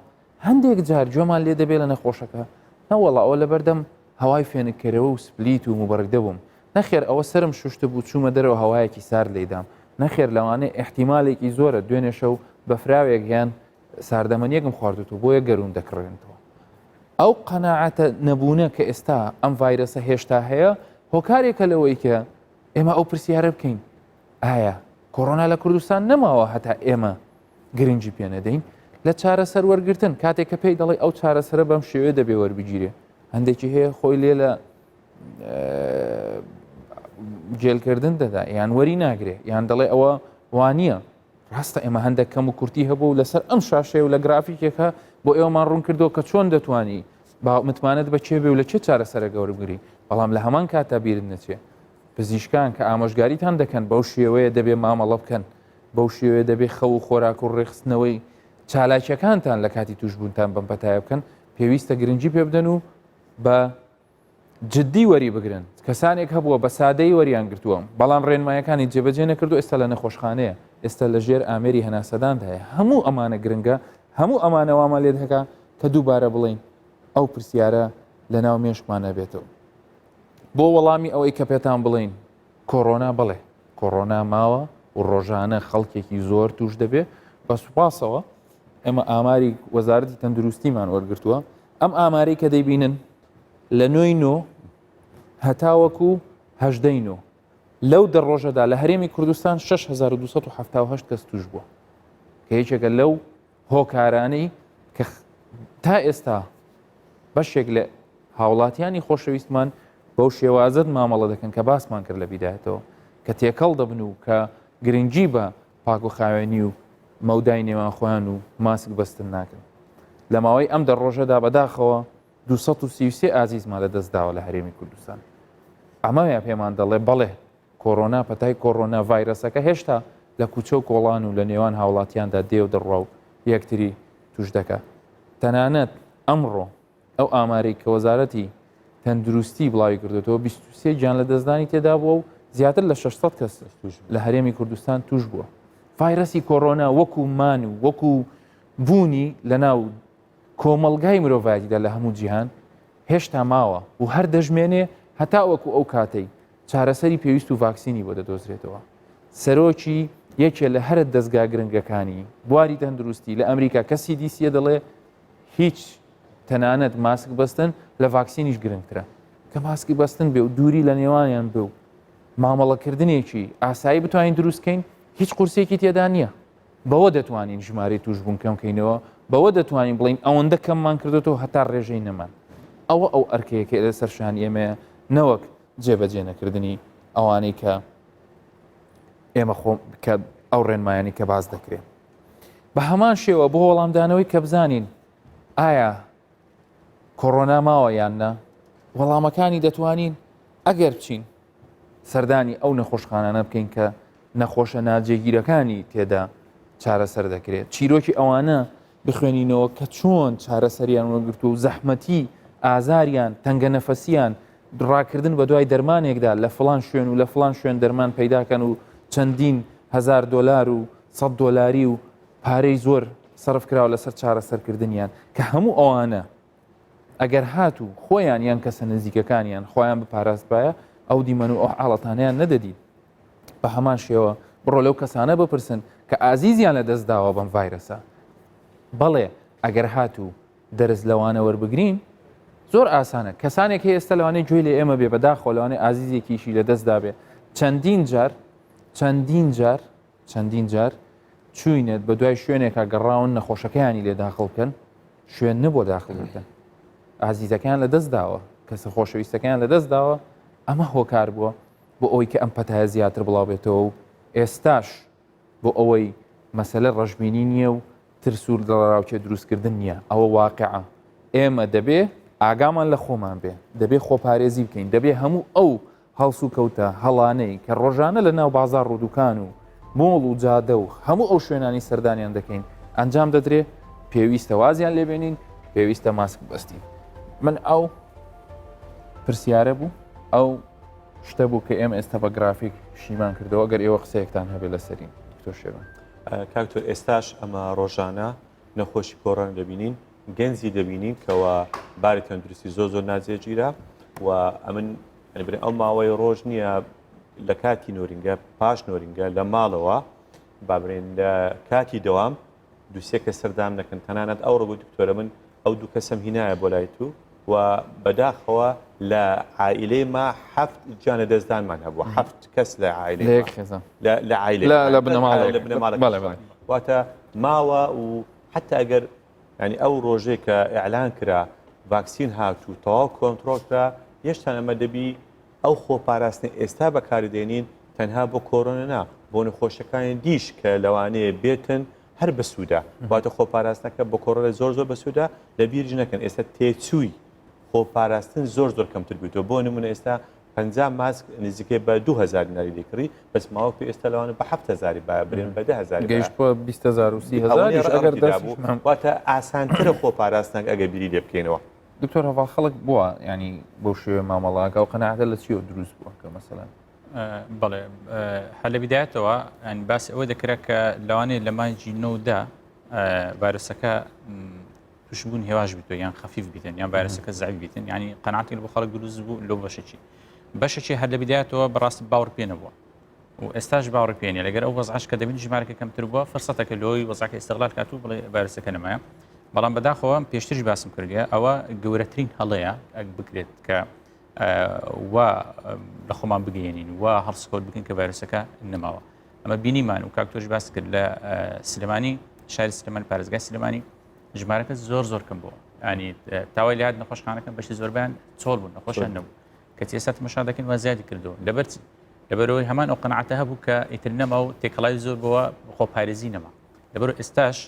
هەندێک جار گوێمان لێ دەبێت لە نەخۆشەکە نەوەڵا ئەوە لەبەردەم هەوای فێنکەرەوە و سپلیت و مبارەک دەبووم نەخێر ئەوە سرم شوشتە بوو چوومە دەرەوە هەوایەکی سارد لێدام نەخێر لەوانەیە احتیمالێکی زۆرە دوێنێ شەو بەفراوێک یان ساردەمەنیەکم خواردووە بۆیە گەرون دەکڕێنەوە ئەو قەناعەتە نەبوونە کە ئێستا ئەم ڤایرەسە هێشتا هەیە هۆکارێکە لەوەی کە ئێمە ئەو پرسیارە بکەین ئایا کۆڕۆنا لە کوردستان نەماوە هەتا ئێمە گرنگی پێ نەدەین لە چارەسەر وەرگتن کاتێک کە پێی دەڵێ ئەو چارەسەرە بەم شێوێ دەبێ وەربگیرێ هەندێکی هەیە خۆی لێ لە جێلکردن دەدا یان وەری ناگرێ یان دەڵێ ئەوە وانە ڕاستە ئێمە هەندێک کەم و کورتی هەبوو و لەسەر ئەم شاشێ و لە گرافیکێکە بۆ ئێوەمان ڕوون کردەوە کە چۆن دەتوانی متمانەت بە چێبێ و لە چه چارەسەرە گەورەگری بەڵام لە هەمان کاتا بیرت نەچێ پزیشکان کە ئامۆژگاریتان دەکەن بەو شێوەیە دەبێ مامەڵە بکەن بەو شێوەیە دەبێ خەو و خۆراک و ڕێخستنەوەی چالاکیەکانتان لە کاتی توشبوونتان بەم پەتایە بکەن پێویستە گرنگی پێ بدەن و بە جددی وەری بگرن کەسانێک هەبووە بە سادەی وەریان گرتووە بەڵام ڕێنمایەکانی جێبەجێ نەکردو ئێستا لە نەخۆشخانەیە ئێستا لە ژێر ئامێری هەناسەداندا هەیە هەموو ئەمانە گرنگە هەموو ئەمانەوامان لێ دەکا کە دووبارە بڵین ئەو پرسیارە لە ناو مێشکمانە بێتەوە بۆ وەڵامی ئەوەی کە پێتان بڵین کۆڕۆنا بڵێ کۆڕۆنا ماوە و ڕۆژانە خەڵکێکی زۆر توش دەبێ بە سوپاسەوە ئێمە ئاماری وەزارەتی تەندروستیمان وەرگرتووە ئەم ئامارەی کە دەیبینن لە 9 هەتاوەکو هەژدەی لەو دەڕۆژەدا لە هەرێمی کوردستان 6278 کەس توش بووە کە هیچێکە لەو هۆکارانەی کە تا ئێستا بەشێک لە هاوڵاتیانی خۆشەویستمان بەو شێوازت مامەڵە دەکەن کە باسمان کرد لە بیدایەتەوە کە تێکەڵ دەبن و کە گرنگی بە پاک و خاوێنی و مەودای نێوان خۆیان و ماسک بەستن ناکەن لە ماوەی ئەم دەڕۆژەدا بەداخەوە 233 ئازیزمان لە دەستداوە لە هەرێمی کوردستان ئەمەیە پێمان دەڵێ بەڵێ کۆڕۆنا پەتای کۆڕۆنا ڤایرەسەکە هێشتا لە کوچە و کۆڵان و لە نێوان هاوڵاتیاندا دێ و دەڕوا و یەکتری توش دەکات تەنانەت ئەمڕۆ ئەو ئامارەی کە وەزارەتی تەندروستی بڵاوی کردێتەوە 23 گیان لە دەستدانی تێدا بووە و زیاتر لە 600 کەس لە هەرێمی کوردستان توش بووە ڤایرەسی کۆڕۆنا وەکو مان و وەکو بوونی لە ناو کۆمەلگای مرۆڤایەتیدا لە هەموو جیهان هێشتا ماوە و هەر دەژمێنێ هەتا وەکو ئەو کاتەی چارەسەری پێویست و ڤاکسینی بۆ دەدۆزرێتەوە سەرۆکی یەکێ لە هەرە دەستگا گرنگەکانی بواری تەندروستی لە ئەمریکا کە CDC دەڵێ هیچ تەنانەت ماسک بەستن لە ڤاکسینیش گرنگترە کە ماسکی بەستن بێ و دووری لە نێوانیان بێ و مامەڵەکردنێکی ئاسایی بتوانین دروستکەین هیچ قورسێکی تێدا نییە بەوە دەتوانین ژمارەی توش بوون کەم کەینەوە بەوە دەتوانین بڵین ئەوەندە کەممان کردێتەوە هەتا ڕێژەی نەمان ئەوە ئەو ئەرکەیەکە لە سەرشان ئێمەیە نەوەک جێبەجێ نەکردنی ئەوانەی کە ئێمە خۆم کە ئەو ڕێنمایانی کە باز دەکرێت بە هەمان شێوە بۆ وەڵامدانەوەی کە بزانین ئایا کۆڕۆنا ماوە یاننا وەڵامەکانی دەتوانین ئەگەر بچین سەردانی ئەو نەخۆشخانانە بکەین کە نەخۆشە ناجێگیرەکانی تێدا چارەسەر دەکرێت چیرۆکی ئەوانە بخوێنینەوە کە چۆن چارەسەریان وەرگرتو و زەحمەتی ئازاریان تەنگە نەفەسیان ڕاکردن بە دوای دەرمانێکدا لە فڵان شوێن و لە فڵان شوێن دەرمان پەیداکەن و چەندین هزار دلار و 100 دلاری و پارەی زۆر سەرف کراوە لەسەر چارەسەرکردنیان کە هەموو ئەوانە ئەگەر هاتوو خۆیان یان کەسە نزیکەکانیان خۆیان بپاراستبایە ئەو دیمەن و ئەو حاڵەتانیان نەدەدید بە هەمان شێوە بڕۆ لەو کەسانە بپرسن کە ئازیزیان لە دەستداوە بەم ڤایرەسە بەڵێ ئەگەر هاتوو دەرز لەوانە وەربگرین زۆر ئاسانە کەسانێک هەیە ئێستا لەوانەیە گوێی لێ ئێمە بێ بەداخۆ لەوانەیە ئازیزێکیشی لە دەستدا بێ چەندین جار چوینێت بە دوای شوێنێکە گەڕاون نەخۆشەکەیانی لێ داخڵ بکەن شوێن نەبوو داخڵ بکەن ئازیزەکەیان لە دەست داوە کەسە خۆشەویستەکەیان لە دەست داوە ئەمە هۆکار بووە بۆ ئەوەی کە ئەم پەتایە زیاتر بڵاو بێتەوە و ئێستاش بۆ ئەوەی مەسەلە ڕەشببینی نییە و ترسوور دڵراوچێ دروستکردن نییە ئەوە واقعە ئێمە دەبێ ئاگامان لە خۆمان بێ دەبێ خۆپارێزی بکەین دەبێ هەموو ئەو هەڵس و کەوتە هەڵانەی کە ڕۆژانە لە ناو بازار ڕوودوکان و مۆڵ و جادە و هەموو ئەو شوێنانی سەردانیان دەکەین ئەنجام دەدرێ پێویستە وازیان لێبێنین پێویستە ماسک بەستین من ئەو پرسیارە بوو ئەو شتە بوو کە ئێمە ئێستا بە گرافیک شیمان کردەوە گەر ئێوە قسەیەکتان هەبێت لەسەرین تۆ شێوە کاکتۆر ئێستاش ئەمە ڕۆژانە نەخۆشی کۆڕان دەبینین گەنجی دەبینین کەەوە باری تەندروستی زۆر ناجێگیرە و ئەمن ئەو ماوەی ڕۆژ نییە لە کاتی نۆرینگە پاش نۆرینگە لە ماڵەوە بابرێن لە کاتی دەوام دووسێ کە سەردام نەکەن تەنانەت ئەو ڕۆ دکتۆرە من ئەو دوو کەسم هینایە بۆ لای تو و بەداخەوە لە عائلەی ما 7 جانە دەستدانمان هەبوو 7 کەس لە عائلەی لە عائلە لە بنەماڵە واتە ماوە و حتا ئەگەر ینی ئەو ڕۆژێک کە ئیعلان کرا ڤاکسین هاتوو تەواو کۆنتڕۆلکرا هێشتا ئەمە دەبی ئەو خۆپاراستنی ئێستا بەکاردێنین تەنها بۆ کۆڕۆنا نا بۆ نەخۆشەکانی دیش کە لەوانەیە بێتن هەر بەسوودا واتە خۆپاراستنەکە بۆ کۆڕۆنە زۆر بەسوودا لە بیرج نەکەن ئێستا تێچووی خۆپاراستن زۆر کەمتر بێتەوە بۆ نمونە ئێستا 50 ماسک نزیکەی بە 2000 ناری دەکڕی بەس ماوەکو ئێستا لەوانە بە 7000 برێن بە 10000 گەیشت بۆ 20000 و 30000 واتە ئاسانترە خۆپاراستنەک ئەگە بیری لێ بکەینەوە دکتۆر هەواڵ خەڵک بووە ینی بۆ شوێ مامەڵاکە و قەنەعاتە لە چیەوە دروست بووە کە مەسەلەن بەڵێ هەر لە بیدایەتەوە ئەنی باسی ئەوە دەکرێت کە لەوانەیە لە مانجی 9دا ڤایرۆسەکە توشبوون هێواش بیتەوە یان خەفیف بیتن یان ڤایرۆسەکە زەعیف بیتن ینی قەنەعاتی بۆ خەڵک دروست بوو لەو بەشێکی هەر لە بیدایەتەوە بەڕاستی باوەڕ پێ نەبووە و ئێستاش باوەڕ پێێنێ لەگەر ئەو وەزعش کە دەبین ژمارەکە کەمتر بووە فرسەتەکە لۆی وەزعکە ئێستەغلال کاتوو بڵێ ڤایرۆسەکە نەمایە بەڵام بەداخەوە پێشترش باسم کردیە ئەوە گەورەترین هەڵەیە ئەک بکرێت کە وا لە خۆمان بگەێنین وا هەڵسکۆت بکەین کە ڤایرۆسەکە نەماوە ئەمە بینیمان و کاکتۆرش باس کرد لە سلێمانی شاری سلێمانی پارێزگای سلێمانی ژمارەکە زۆر کەم بووە ینی تاوای لات نەخۆشخانەکە بەشی زۆربیان چۆڵ بوون نەخۆشیان نەبوو کە ئێستا تەماشا دەکەین وا زیادی کردەوە لەبەرەوەی هەمان ئەو قەنەعاتە هەبوو کە ئیتر نەما و تێکەڵای زۆر بووە خۆپارێزی نەما لەبەرەوە ئێستاش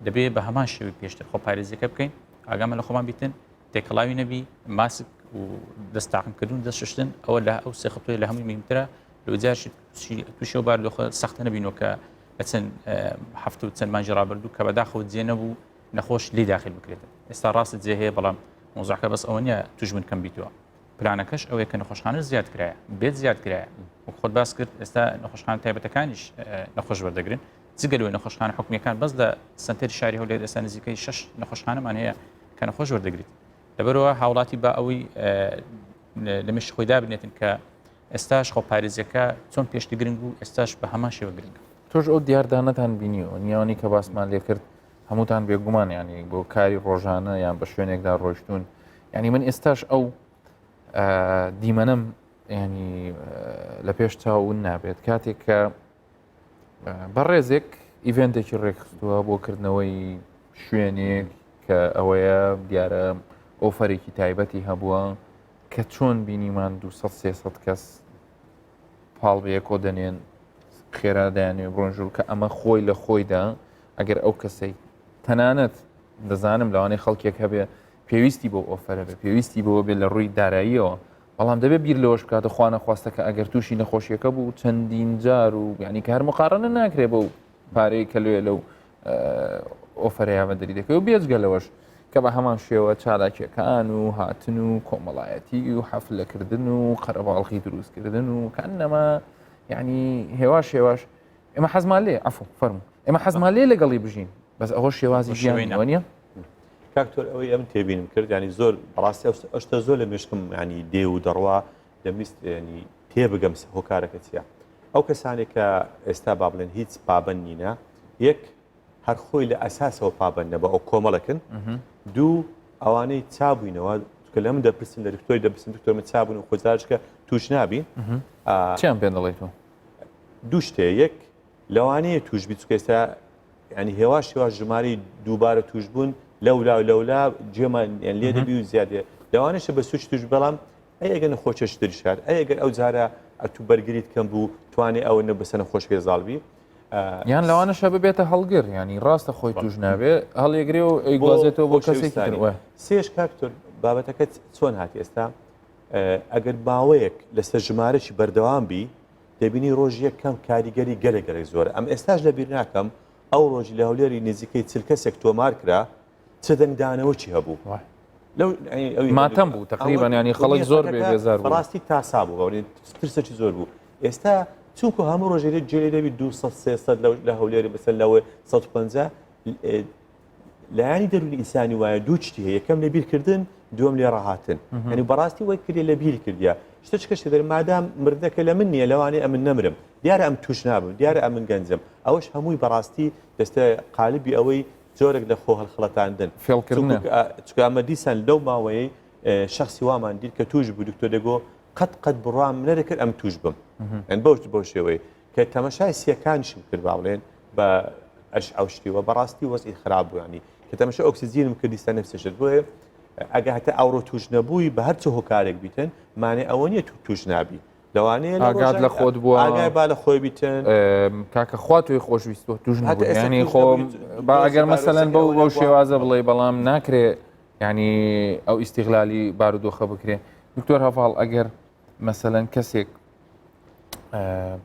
دەبێت بە هەمان شێوی پێشتر خۆپارێزیەکە بکەین ئاگامە لە خۆمان بیتن تێکەڵاوی نەبی ماسک و دەستاقمکردون دەستشتن ئەوە لە ئەو سێخەتۆی لە هەمووی مهمترە لەوجارشی تووشی و بارودۆخە سەختە نەبینەوە کە لە چەند هەفتە و چەند مانجی ڕابردوو کە بەداخەوە جێ نەبوو نەخۆش لی داخل بکرێتن ئێستا ڕاستت جێ هەیە بەڵام مۆزوعەکە بەس ئەوە نییە توشبن کەم بیتووە پلانەکەش ئەوەیە کە نەخۆشخانە زیاد کرایە بێت زیاد کرایە خۆت باس کرد ئێستا نەخۆشخانە تایبەتەکانیش نەخۆش وەردەگرن جگەلەوەی نەخۆشخانە حکومیەکان بەس لە سنتەری شاری هەولێر ئێستا نزیکەی 6 نەخۆشخانەمان هەیە کە نەخۆش وەردەگریت لەبەرەوە هاوڵاتی بە ئەوەی لە مشت خۆیدا بنێتن کە ئێستاش خۆپارێزیەکە چۆن پێشتی گرنگ و ئێستاش بە هەمان شێوە گرنگە تۆش ئەو دیاردانەتان بینیەوە نیوانی کە باسمان لێ کرد هەمووتان بێگومان ینی بۆ کاری ڕۆژانە یان بە شوێنێکدا ڕۆیشتون ینی من ئێستاش ئەو دیمەنم ینی لە پێش چاون نابێت کاتێک کە بەڕێزێک ئیڤنتێکی ڕێکخستووە بۆکردنەوەی شوێنێک کە ئەوەیە دیارە ئۆفەرێکی تایبەتی هەبووە کە چۆن بینیمان 200-300 کەس پاڵ بەیەکۆ دەنێن خێرا دەیانێ بڕۆنژور کە ئەمە خۆی لە خۆیدا ئەگەر ئەو کەسەی تەنانەت دەزانم لەوانەیە خەڵکێک هەبێ پێویستی بۆ ئۆفەرە بێ پێویستی بۆ بێت لە ڕووی داراییەوە بەڵام دەبێت بیر لەوەش بکاتە خوا نەخواستەکە ئەگەر تووشی نەخۆشیەکە بوو چەندین جار و یعنی کە هەر مقارنە ناکرێت بەو پارەی کە لێ لەو ئۆفەرەیە دەری دەکەی و بێجگە لەوەش کە بە هەمان شێوە چالاکیەکان و هاتن و کۆمەڵایەتی و حەفلەکردن و قەرەباڵقی دروستکردن و کەنەما یعنی هێواش ئێمە حەزمان لێ عەفو فەرموو ئێمە حەزمان لێ لەگەڵی بژین بەس ئەوە شێوازی ژیانەوە نییە کاکتۆر ئەوەی ئەم تێبینم کرد ینی زۆر بەڕاستی ئەشتا زۆر لە مێشکم ینی دێ و دەڕوا دەمیست ینی تێبگەم هۆکارەکە چیە ئەو کەسانێک کە ئێستا با بڵێن هیچ پابند نینە یەک هەر خۆی لە ئەساسەوە پابندە بە ئەو کۆمەڵەکن دوو ئەوانەی چابووینەوە کە لەم دەپرسن لە دکتۆری دەپرسن دکتۆر من چابوون و خۆزارشکە توش نابین چیان پێ دەڵێت تۆ دوو شتێ یەک لەوانەیە توش بیت ئێستا ینی هێواش ژماری دووبارە توش بوون لەولا جێمان لێ دەبی و زیادێ لەوانەشە بە سوچ توش بەڵام ئەگەر نەخۆشەش دریشار ئەگەر ئەو جارە ئەتو بەرگریت کەم بوو توانێ ئەوە نە بەسە نەخۆشکێ زاڵبی یان لەوانەشە ببێتە هەڵگر ینی ڕاستە خۆی توش نابێ هەڵێگرێ و ئەیگوازێتەوە بۆ کەسێکی تر سێش کاکتۆر بابەتەکە چۆن هاتی ئێستا ئەگەر باوەیەک لەسەر ژمارەی بەردەوام بی دەبینی ڕۆژیە کەم کاریگەری گەلێک زۆر ئەم ئێستاش لەبیر ناکەم ئەو ڕۆژی لە هەولێری نزیکەی چل کەسێک تۆمار کرا چ دەنگدانەوە چی هەبوو ماتەم بوو تقریبان ینی خەڵک زۆر بێزار ڕاستی تاسا بوو ترسەی زۆر بوو ئێستا چونکو هەموو ڕۆژێت جێ دەبی 200 لە هەولێری بەسەر لەوە 150 لایانی دەرونی ئینسانی وایە دوو چتی هەیە یەکەم لە بیرکردن دووەم لێ ڕاهاتن ینی بەڕاستی وەک کردێ لە بیر کردیا شتە چکەشە دەر مادام مردەکە لە من نییە لەوانەیە ئەمن نەمرم دیارە ئەم توش نابم دیارە ئەمن گەنجم ئەوەش هەمووی بەڕاستی دەستە قالبی ئەوەی زۆرێک لە خۆ هەڵخڵەتاندن فێڵکردن چکە ئەمە دیسان لەو ماوەیە شخصی وامان دید کە توش بوو دکتۆر دەگۆ قەت بڕام نەدەکرد ئەم توش بم بۆ شێوەیە کە تەمەشای سیەکانیشم کرد باڵێن بە ئەش ئەوشتیوە بەڕاستی وەزئی خراپ بوو ینی کە تەمەشە ئۆکسسیجینم کردیستە نەفسەشت بۆیە ئەگە هەتا ئەوڕۆ توش نەبووی بە هەرچ هۆکارێک بیتن مانێ ئەوە نیە توش نابی لەوانەیە ئاگات لە خۆت بووە ئاگای با لە خۆی بیتن کاکە خوا توی خۆشویستۆ توش ینی خۆم با ئەگەر مەسەلەن بەو شێوازە بڵێ بەڵام ناکرێ ینی ئەو ئیسیغلالی بارودۆخە بکرێ دکتۆر هەڤاڵ ئەگەر مەسەلەن کەسێک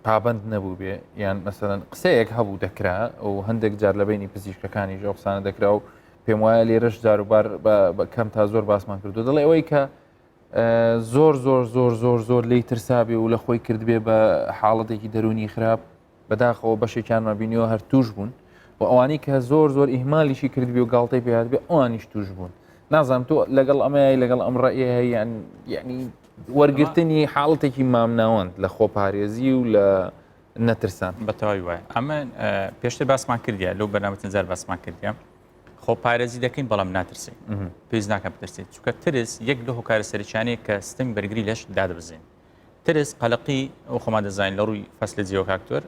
پابند نەبوو بێ یان مەسەلەن قسەیەک هەبوو دەکرا و هەندێک جار لە بینی پزیشکەکانی ژە قسانە دەکرا و پێم وایە لێرەش جاروبار کەم تا زۆر باسمان کردو دەڵێ ئەوەی کە زۆر لی ترسابێ و لە خۆی کردبێ بە حاڵەتێکی دەرونی خراپ بەداخەوە بەشێکیانمان بینیەوە هەر توش بوون و ئەوانی کە زۆر ئیهمالیشی کردبێ و گاڵتەی پێات بێ ئەوانیش توش بوون نازانم تۆ لەگەڵ ئەمەیە لەگەڵ ئەم ڕێیە یعنی وەرگرتنی حاڵەتێکی مامناوەند لە خۆپارێزی و لە نەترسان بەتەواوی وایە ئەمە پێشتر باسمان کردیا لەو بەرنامەتەنجار باسمان کردیا خۆپارێزی دەکەین بەڵام ناترسین پێویست ناکەم بترسێت چونکە ترس یەک لە هۆکارە سەرچانەیە کە سیستەمی بەرگری لەش دادەبزین ترس قەلەقی ئەو خۆمان دەزانین لە ڕووی فەسلە جیۆ کاکتۆر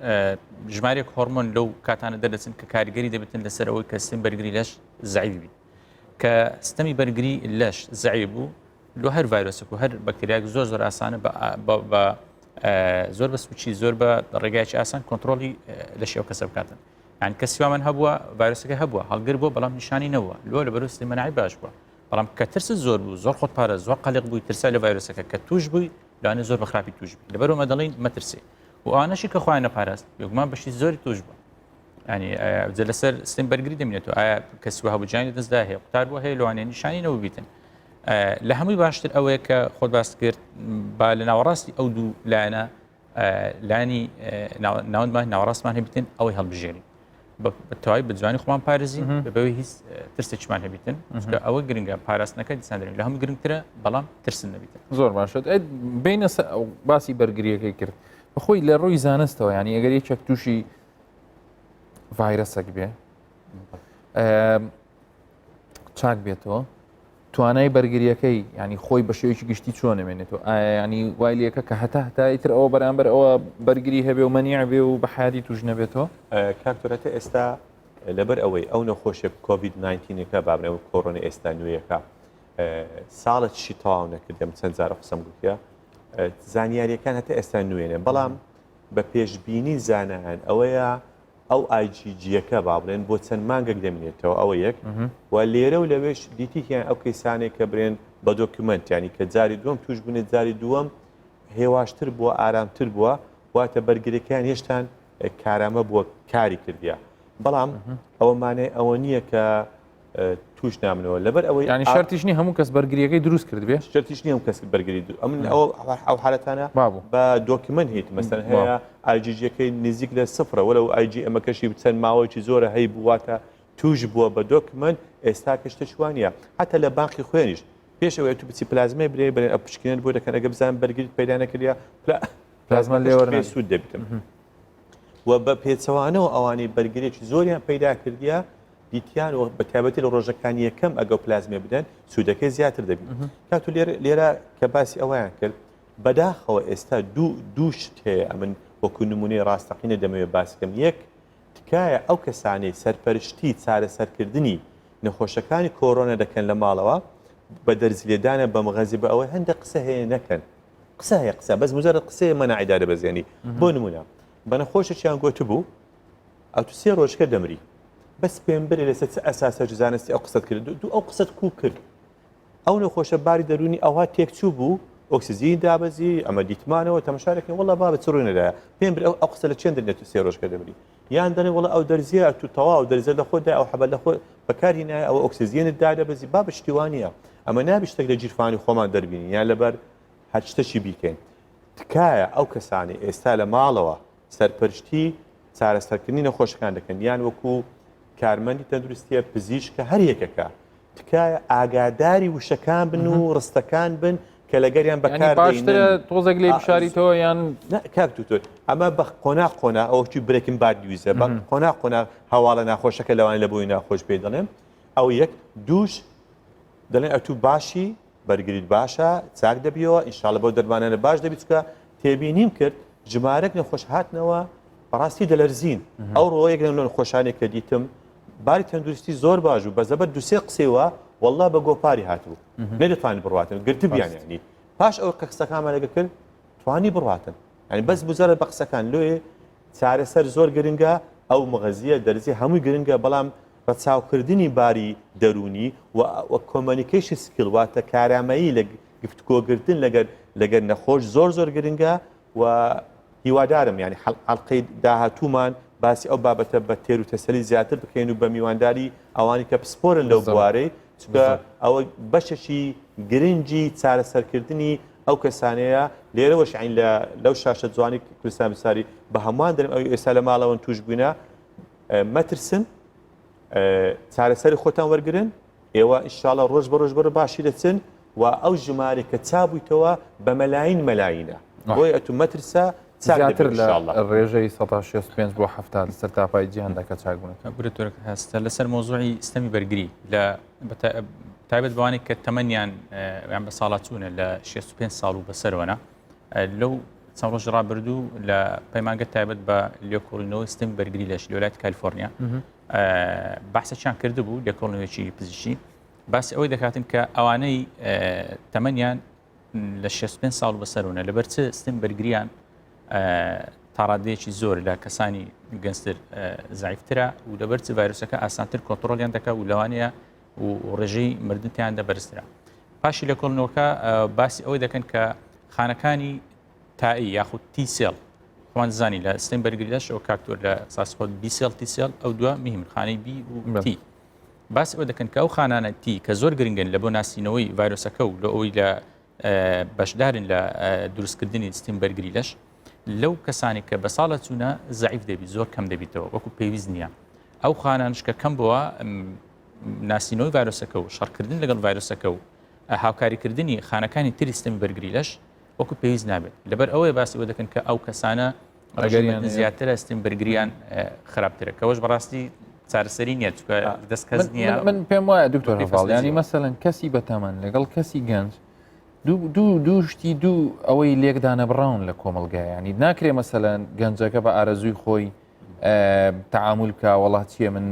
ژمارەیەک هۆرمۆن لەو کاتانە دەردەچن کە کاریگەری دەبێتن لەسەر ئەوەی کە سیستەمی بەرگری لەش زەعیف بێت کە سیستەمی بەرگری لەش زەعیف بوو لۆ هەر ڤایرۆسێک و هەر بەکتریاک زۆر ئاسانە بە زۆر بە سوچی زۆر بە ڕێگایکی ئاسان کۆنتترۆلی لەشی ئەو کەسە بکاتن یان کەسی من هەبووە ڤایرۆسەکە هەبووە هەڵگر بۆ بەڵام نیشانی نەبووە لۆ لە بەرەو سیستەمی مەناعی باش بووە بەڵام کە ترس زۆر بوو زۆر خۆتپارە زۆر قەلق بووی ترسا لە ڤایرۆسەکە کە توش بووی لەوانێ زۆر بە خراپی توش بووی لەبەرەوە مە دەڵێن مەترسێ و ئەوانەشی کە خۆیان نەپاراست یەکمان بەشی زۆری توش بووە ینی جە لەسەر سیستەمی بەرگری دەمێنێتەوە ئایا کەسی هەبوو جانی دەستدا هەیە قوتار بووە هەیە لەوانێ نیشانی نەبوو بیتن لە هەمووی باشتر ئەوەیە کە خۆت باس کرد با لە ناوەڕاستی ئەو دوو لایەنە لانی ناوەندمان ناوەڕاستمان هەبیتن ئەوەی هەڵبژێری بەتەواوی بە جوانی خۆمان پارێزین بەبەوەی هیچ ترسێکمان هەبیتن ئەوە گرنگە پاراستنەکە دیساندرێن لە هەموو گرنگترە بەڵام ترسن نەبیتن زۆر باشێت بینە باسی بەرگریەکەی کرد بەخۆی لە ڕووی زانستەوە ینی ئەگەر یەکێک تووشی ڤایرەسێک بێ چاک بێتەوە توانای بەرگریەکەی ینی خۆی بە شێوەیەکی گشتی چۆن نامێنێتەوە ینی وای لەکە کە هەتایتر ئەوە بەرامبەر ئەوە بەرگری هەبێ و مەنیع بێ و بە حیاتی توش نەبێتەوە کاکتۆرەتە ئێستا لەبەر ئەوەی ئەو نەخۆشیە کۆڤید 19ەکە بابنەوە کۆڕۆنا ئێستا نوێیەکە ساڵت شی تەواو نەکردم چەند جارە قسەم گوتیە زانیاریەکان هەتا ئێستا نوێنێ بەڵام بە پێشبینی زانایان ئەوەیە ئەو ئایجیجیەکە با بڵێن بۆ چەند مانگەک دەمێنێتەوە ئەوە یەک و لێرە و لەوێش دیتییان ئەو کەیسانێک کە برێن بە دۆکیومنتیانی کە جاری دووەم توش بوونێت جاری دووەم هێواشتر بووە ئارامتر بووە واتە بەرگریەکان هێشتان کارامە بووە کاری کردیا بەڵام ئەوەمانێ ئەوە نییە کە توش نامنەوە لەبەر ئەوەی ینی شەرتیشنی هەموو کەس بەرگریەکەی دروست کرد بێ شەرتیش نییە کەس بەرگری ئەمن ئەو حالەتانە بە دۆکیمنت هیت مەسەن هەیە ئایجیەکەی نزیک لە سفرە وەلو ئایجی ئەمەکەشی بچەند ماوەیەکی زۆرە هەی بواتە توش بووە بە دۆکیمنت ئێستا کەشتە شوانیە حتا لە بانقی خوێنیش پێش ئەوەیە تو بچی پلازمە برێ بێن ئە پشکنێت بۆ دەکەن ئەگە بزان بەرگریت پەیدا نەکردیا پلازمە لێوە سوود دەبیتم و بە پێچەوانەوە ئەوانی بەرگرێکی زۆریان پەیدا کردیا دیتیان و بە تایبەتی لە ڕۆژەکانی یەکەم ئەگە پلازمێ بدەن سوودەکەی زیاتر دەبێت کاتو لێرە کە باسی ئەویان کرد بەداخەوە ئێستا دوو شت هەیە ئەمن وەکو نمونەی ڕاستەقینە دەمەوێت باسکەم یەک تکایە ئەو کەسانەی سەرپەرشتی چارەسەرکردنی نەخۆشەکانی کۆڕۆنە دەکەن لە ماڵەوە بە دەرزلێدانە بە مغەزی بە ئەوەی هەندێک قسە هەیە نەکەن قسە هەیە قسە بەس مجرد قسەیە مەناعیدا دەبەزێنی بۆ نمونە بە نەخۆشێکیان گوتو بوو ئەو تو 3 ڕۆژکە دەمری بەس پێم برێ لەسەر ئەساسە زانستی ئەو قسەت کرد دوو ئەو قسەت کو کرد ئەو نەخۆشە باری دەرونی ئەوها تێکچوو بوو ئۆکسیزین دابەزی ئەمە دیتمانەوە تەماشارێکی وڵا بابە چڕوونەدایە پێم برێ ئەو قسە لە چێن دەنێت تو 3 ڕۆژکە دەمری یان دەنێ وڵا ئەو دەرزیە تو تەواو دەرزە لە خۆدا ئەو حەبە لە خۆ بەکاری نایە ئەو ئۆکسیزیێنت دادەبەزی با بەشتیوانە ئەمە نابی شتێک لە جیرفانی خۆمان دەربینی یان لەبەر هەر شتێکی بیکەین تکایە ئەو کەسانی ئێستا لە ماڵەوە سەرپەرشتی چارەسەرکردنی نەخۆشەکان دەکەن یان وەکو کارمەندی تەندروستیە پزیشکە هەر یەکەکە تکایە ئاگاداری وشەکان بن و ڕستەکان بن کە لەگەریان بەکار باشترە تۆزێک لێ بشاریتەوە یان کاکتۆر ئەمە بە قۆنا ئەوکی برێکم بار دویزە بە قۆنا هەواڵە ناخۆشەکە لەوان لە بۆی ناخۆش پێ دەڵێم ئەو یەک دووش دەڵێن ئەتوو باشی بەرگریت باشە چاک دەبیەوە ئینشاڵە بۆ دەرمانانە باش دەبیت کە تێبینیم کرد ژمارەك نەخۆش هاتنەوە بەڕاستی دەلەرزین ئەو ڕۆیەک لە خۆشانێک کە دیتم باری تەندروستی زۆر باش و بە زەبەر دوسێ قسەوە والله بە گۆپاری هاتوو نەدەتوانین بڕواتن گرتبیان یعنی پاش ئەو قسەکانمان لەگە کرد توانی بڕواتن ینی بەس بزەرە بە قسەکان لێ چارەسەر زۆر گرنگە ئەو مغەزیە دەرزی هەمووی گرنگە بەڵام بە چاوکردنی باری دەرونی و کۆمەنیکیشن سکیل واتە کارامەیی لە گفتگۆگرتن لەگەر نەخۆش زۆر گرنگە و هیوادارم ینی حەڵقەی داهاتوومان باسی ئەو بابەتە بە تێر و تەسەلی زیاتر بکەین و بە میوانداری ئەوانی کە پسپۆرن لەو بوارەی چکە ئەوە بەشەشی گرنگی چارەسەرکردنی ئەو کەسانەیە لێرەوەش عین لەو شاشە جوانی کوردستان بساری بە هەمووان دەرم ئەو ئێستا لە ماڵەوەن توش بووینە مەترسن چارەسەری خۆتان وەرگرن ئێوە ئینشاڵە ڕۆژ بە ڕۆژ بەرە باشی دەچن و ئەو ژمارە کە چابوویتەوە بە مەلاینە بۆی ئەتو مەترسە زیاتر لە ڕێژەی 165 بۆ 70 سەر تاپای جیهاندەکە چاکبوونەکە برێتۆر هەستە لەسەر مۆزوعی ستەمی بەرگری لە تایبەت بەوانێک کە تەمەنیان یان بە ساڵات چوونە لە 65 ساڵ و بەسەرەوەنە لەو چەند ڕۆژ ڕابردوو لە پەیمانگە تایبەت بە لێکۆڵینەوەی ستەمی بەرگری لە ویلایەتی کالیفۆرنیا بەحسێکیان کردبوو لێکۆڵینەوەیەکی پزیشکی باسی ئەوەی دەکاتن کە ئەوانەی تەمەنیان لە 65 ساڵ بەسەرەوەنە لەبەر چ ستەمی بەرگریان تاڕادەیەکی زۆر لە کەسانی گەنجتر زایفترە و لەبەر چ ڤایرۆسەکە ئاسانتر کۆنتڕۆلیان دەکات و لەوانەیە و ڕێژەی مردنتیان دەبەرزترە پاشی لە کۆڵنەوەکە باسی ئەوەی دەکەن کە خانەکانی تایی یاخود تیسێڵ خۆمان زانی لە ستەمی بەرگریداش ئەو کاکتۆر لە ساسخۆت بیسێڵ تیسێڵ ئەو دووە میهمن خانەی بی و تی باسی ئەوە دەکەن کە ئەو خانانە تی کە زۆر گرنگن لە بۆ ناسینەوەی ڤایرۆسەکە و لە ئەوی لە بەشدارن لە دروستکردنی ستەمی بەرگری لەش لەو کەسانی کە بە ساڵە چوونە زەعیف دەبی زۆر کەم دەبیتەوە وەکو پێویست نییە ئەو خانانش کە کەم بووە ناسینەوەی ڤایرۆسەکە و شەڕکردن لەگەڵ ڤایرۆسەکە و هاوکاریکردنی خانەکانی تری ستەمی بەرگری لەش وەکو پێویست نابێت لەبەر ئەوەیە باسی ئەوە دەکەن کە ئەو کەسانە ڕێژەی زیاترە ستەمی بەرگریان خراپترە کەەوەش بەڕاستی چارەسەری نییە چکە دەست کەس نییە من پێم وایە دکتۆر هەڤاڵ ینی مەسەلەن کەسی بەتەمەن لەگەڵ کەسی گەنج دووشتی دوو ئەوەی لێکدانە بڕاون لە کۆمەلگای ینی ناکرێ مەسەلەن گەنجەکە بە ئارەزووی خۆی تعامل کە وڵاتیە من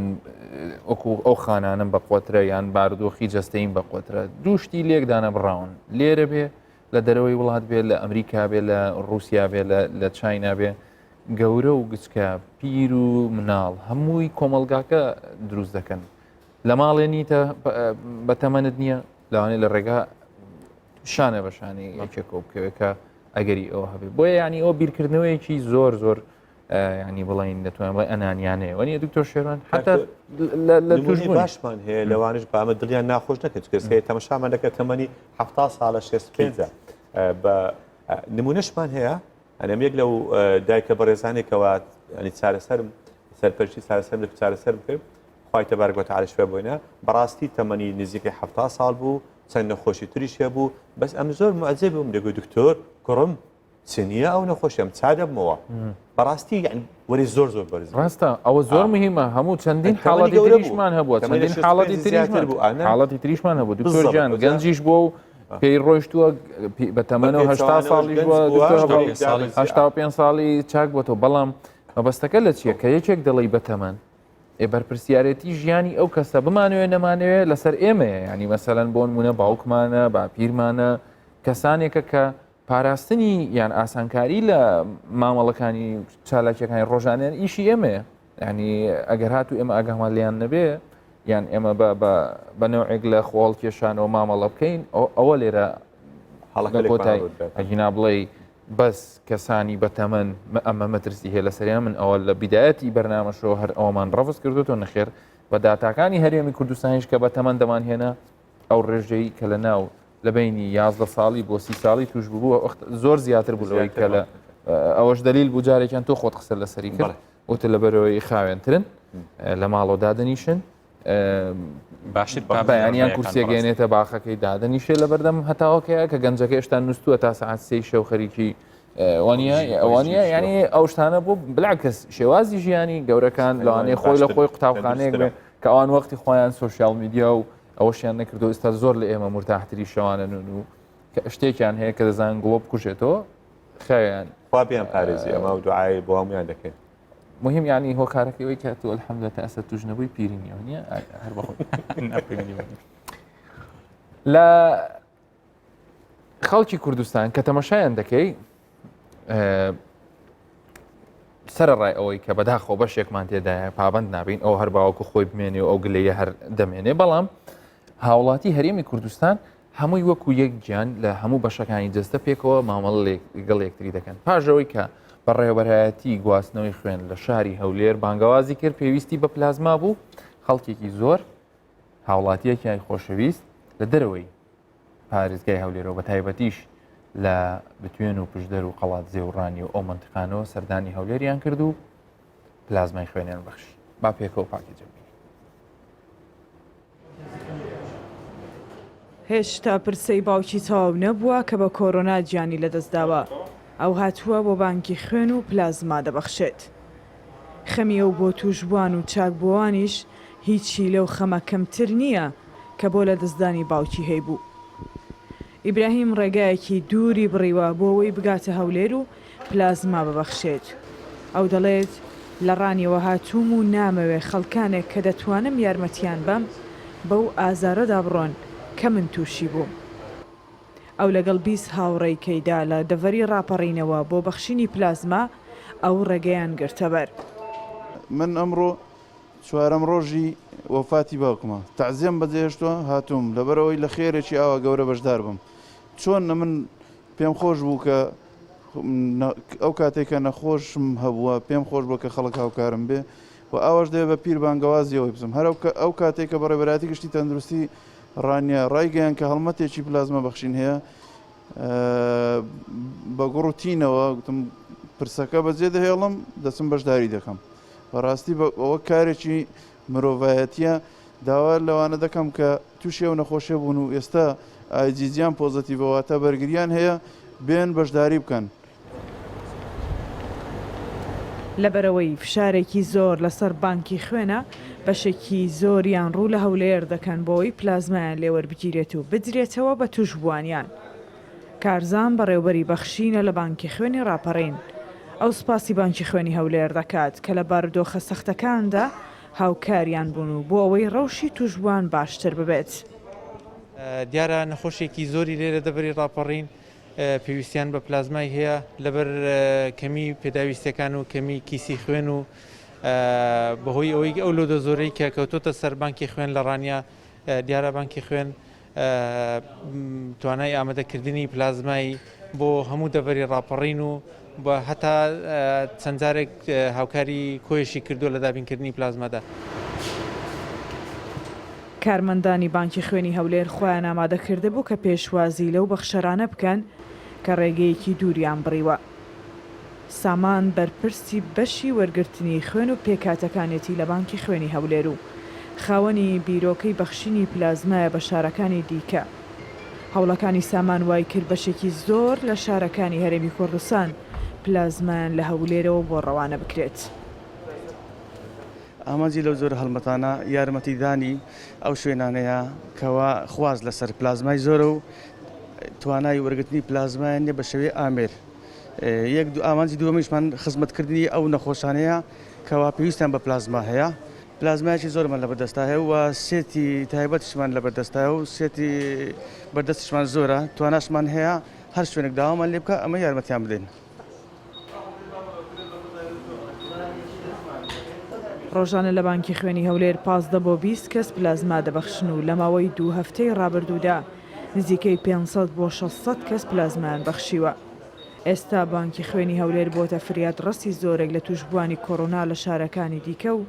وەکو ئەو خانانم بە قوترە یان بارودۆخی جەستەین بە قوترە دووشتی لێکدانە بڕاون لێرە بێ لە دەرەوەی وڵات بێت لە ئەمریکا بێ لە رووسیا بێ لە چاینا بێ گەورە و گچکە پیر و مناڵ هەمووی کۆمەلگاکە دروست دەکەن لە ماڵێ نیتە بە تەمەنت نییە لەوانێ لە ڕێگا شانە بەشانی یەکێکۆ بکەوێکە ئەگەری ئەوە هەبێ بۆیە ینی ئەو بیرکردنەوەیەکی زۆر زۆر ینی بڵین دەتوانین بڵێ ئەنانیانەیە وەنیە دکتۆر شێوان حتا لە توش باشمان هەیە لەوانش بامە دڵیان ناخۆش نەکرد کەس هەیە تەمەشامان دەکات تەمەنی 70 ساڵە 65 بە نمونەشمان هەیە ئەنەم یەک لەو دایکە بەڕێزانێکەوە ئەنی چارەسەرم سەرپەرشی چارەسەر لە چارەسەر بکرد خی تەبارەک و تعالی شوێ بووینە بەڕاستی تەمەنی نزیکەی 70 ساڵ بوو چەند نەخۆشی تریش هەیە بوو بەس ئەم زۆر معجب بووم دەگوی دکتۆر کوڕم چنیە ئەو نەخۆشیەم چادەبمەوە بەڕاستی وەری زۆر زۆر بەرز ڕاستە ئەوە زۆر مهمە هەموو چەندین حاڵەتی تریشمان هەبووە چەندین حاڵەتی تریشمان بوو حاڵەتی تریشمان هەبوو دکتۆرجان گەنجیش بووە و پێی ڕۆیشتووە بە تەمەنەوە 80 ساڵیش بووە 85 ساڵی چاک بۆتەوە بەڵام مەبەستەکە لە چییە کە یەکێک دەڵی بەتەمەن بەرپرسیارەتی ژیانی ئەو کەسە بمانوێ نەمانەوێت لەسەر ئێمەیە ینی مەسەلەن بۆ نمونە باوکمانە باپیرمانە کەسانێکە کە پاراستنی یان ئاسانکاری لە مامەڵەکانی چالاکیەکانی ڕۆژانیان ئیشی ئێمەیە ینی ئەگەر هاتو ئێمە ئاگامان لیان نەبێ یان ئێمە بە نەوعێک لە خۆڵ کێشانەوە مامەڵە بکەین ئەوە لێرە هەڵەکۆتای ئەگینا بڵێ بەس کەسانی بەتەمەن ئەمە مەترسی هەیە لە سەریان من ئەوە لە بیدایەتی بەرنامەشەوە هەر ئەومان ڕەفز کردوتەوە نەخێر بە داتاکانی هەرێمی کوردستانیش کە بەتەمەن دەمانهێنا ئەو ڕێژەی کە لە ناو لە بینی 11 ساڵی بۆ 30 ساڵی توش بوو زۆر زیاتر بوو لەوەی کە لە ئەوەش دلیل بوو جارێکیان تۆ خۆت قسە لەسەری کرد وتە لەبەرەوەی خاوێنترن لە ماڵەوە دادەنیشن باشیت بەیانیان کورسێگەێنێتە باخەکەی دادەنیشێ لە بەردەم هەتاوەکەیە کە گەنجەکە هێشتا نووسووە تا سەعات 3 شەو خەریکی ئەوانە ینی ئەو شتانە بوو بلاکەس شێوازی ژیانی گەورەکان لەوانەیە خۆی لە خۆی قوتابخانەیەک بێ کە ئەوان وەختی خۆیان سوۆسیال میدیا و ئەوەشیان نەکردو ئێستا زۆر لە ئێمە مرتاحتری شەوانن و کە شتێکیان هەیە کە دەزان گڵۆ بکوژێتەوە خەیان خوا بیان پارێزی ئەمە و دوعای بۆ هەمویان دەکەین مهم ینی هۆکارەکەی کە تۆ الحەمدە تا ئەستا توش نەبووی پیرینیەوە نییە هەر بەخۆی لە خەڵکی کوردستان کە تەمەشایان دەکەی سەرڕای ئەوەی کە بەداخۆ بەشێکمان تێدایە پابند نابین ئەو هەر باوەکو خۆی بمێنێ و ئەو گلەیە هەر دەمێنێ بەڵام هاوڵاتی هەرێمی کوردستان هەمووی وەکو یەک گیان لە هەموو بەشەکانی جەستە پێکەوە مامەڵ لەگەڵ یەکتری دەکەن پاژەوەی کە بەڕێوەبەرایەتی گواستنەوەی خوێن لە شاری هەولێر بانگەوازی کرد پێویستی بە پلازما بوو خەڵکێکی زۆر هاوڵاتیەکی خۆشەویست لە دەرەوەی پارێزگای هەولێرەوە بە تایبەتیش لە بتوێن و پشدەر و قەڵات زێوڕانی و ئەو منتقانەوە سەردانی هەولێریان کرد و پلازمای خوێنیان بەخشی با پێکەوە پاکی جەبی هێشتا پرسەی باوکی تەواو نەبووە کە بە کۆرۆنا گیانی لەدەستداوە ئەو هاتووە بۆ بانکی خوێن و پلازما دەبەخشێت خەمیە و بۆ توشبووان و چاکبووانیش هیچی لەو خەمە کەمتر نییە کە بۆ لە دەستدانی باوکی هەیبوو ئیبراهیم ڕێگایەکی دووری بڕیوە بۆ ئەوەی بگاتە هەولێر و پلازما ببەخشێت ئەو دەڵێت لە ڕانیەوە هاتووم و نامەوێ خەڵکانێک کە دەتوانم یارمەتیان بەم بەو ئازارەدا بڕۆن کە من تووشی بووم ئەو لەگەڵ 20 هاوڕێیکەیدا لە دەڤەری ڕاپەڕینەوە بۆ بەخشینی پلازما ئەو ڕێگەیان گرتەبەر من ئەمڕۆ چوارەم ڕۆژی وەفاتی باوکمە تەعزیەم بەجێهێشتووە هاتووم لەبەرەوەی لە خێرێکی ئاوا گەورە بەشدار بم چۆن من پێم خۆش بوو کە ئەو کاتێکە نەخۆشم هەبووە پێم خۆش بوو کە خەڵک هاوکارم بێ و ئاواش دەوێت بە پیر بانگەوازیەوەی بزم هەر ئەو کاتێکە بەڕێبەراتی گشتی تەندروستی ڕانیە ڕایگەیان کە هەڵمەتێکی پلازمە بەخشین هەیە بە گوڕوتینەوە گوتم پرسەکە بەجێ دەهێڵم دەچم بەشداری دەکەم بەڕاستی ئەوە کارێکی مرۆڤایەتیە داوا لەوانە دەکەم کە تووشی ئەو نەخۆشیە بوون و ئێستا ئایجیزیان پۆزتیڤەواتە بەرگریان هەیە بێن بەشداری بکەن لەبەرەوەی فشارێکی زۆر لەسەر بانکی خوێنە بەشێکی زۆریان ڕوو لە هەولێر دەکەن بۆی پلازمایان لێوەربگیرێت و بدرێتەوە بە توشبووانیان کارزان بەڕێوبەری بەخشینە لە بانکی خوێنی ڕاپەڕین ئەو سپاسی بانکی خوێنی هەولێر دەکات کە لە بارودۆخە سەختەکاندا هاوکاریان بوون و بۆ ئەوەی ڕەوشی توشبووان باشتر ببێت دیارە نەخۆشێکی زۆری لێرە دەبەری ڕاپەڕین پێویستیان بە پلازمای هەیە لەبەر کەمی پێداویستەکان و کەمی کیسی خوێن و بەهۆی ئەوەی ئەو لۆدە زۆرەی کە کەوتۆتە سەر بانکی خوێن لە ڕانیا دیارە بانکی خوێن توانای ئامادەکردنی پلازمای بۆ هەموو دەڤەری ڕاپەڕین و بە هەتا چەند جارێک هاوکاری کۆیشی کردو لە دابینکردنی پلازمادا. کارمەندانی بانکی خوێنی هەولێر خۆیان ئامادەکردە بوو کە پێشوازی لەو بەخشەرانە بکەن کە ڕێگەیەکی دووریان بڕیوە. سامان بەرپرسی بەشی وەرگرتنی خوێن و پێکاتەکانێتی لە بانکی خوێنی هەولێر و خاوەنی بیرۆکەی بەخشینی پلازمایە بە شارەکانی دیکە. هەوڵەکانی سامان وای کرد بەشێکی زۆر لە شارەکانی هەرێمی کوردستان پلازمان لە هەولێرەوە بۆ ڕەوانە بکرێت. ئامانجی لەو زۆر هەڵمەتانە یارمەتیدانی ئەو شوێنانەیە کەوا خواز لەسەر پلازمای زۆرە و توانای وەرگرتنی پلازمایان نیە بە شێوەیە ئامێر. یەک ئامانجی دووەمیشمان خزمەتکردنی ئەو نەخۆشانەیە کەوا پێویستیان بە پلازما هەیە. پلازمایکی زۆرمان لە بەردەستا هەیە و سێتی تایبەتشمان لە بەردەستایە و سێتی بەردەستشمان زۆرە تواناشمان هەیە هەر شوێنێک داوامان لێ بکە ئەمە یارمەتیان بدەین. ڕۆژانە لە بانکی خوێنی هەولێر 15 بۆ 20 کەس پلازما دەبەخشن و لە ماوەی 2 هەفتەی ڕابردوودا نزیکەی 500 بۆ 600 کەس پلازمان بەخشیوە. ئێستا بانکی خوێنی هەولێر بۆتە فریاد ڕستی زۆرێک لە توشبوانی کۆڕۆنا لە شارەکانی دیکە و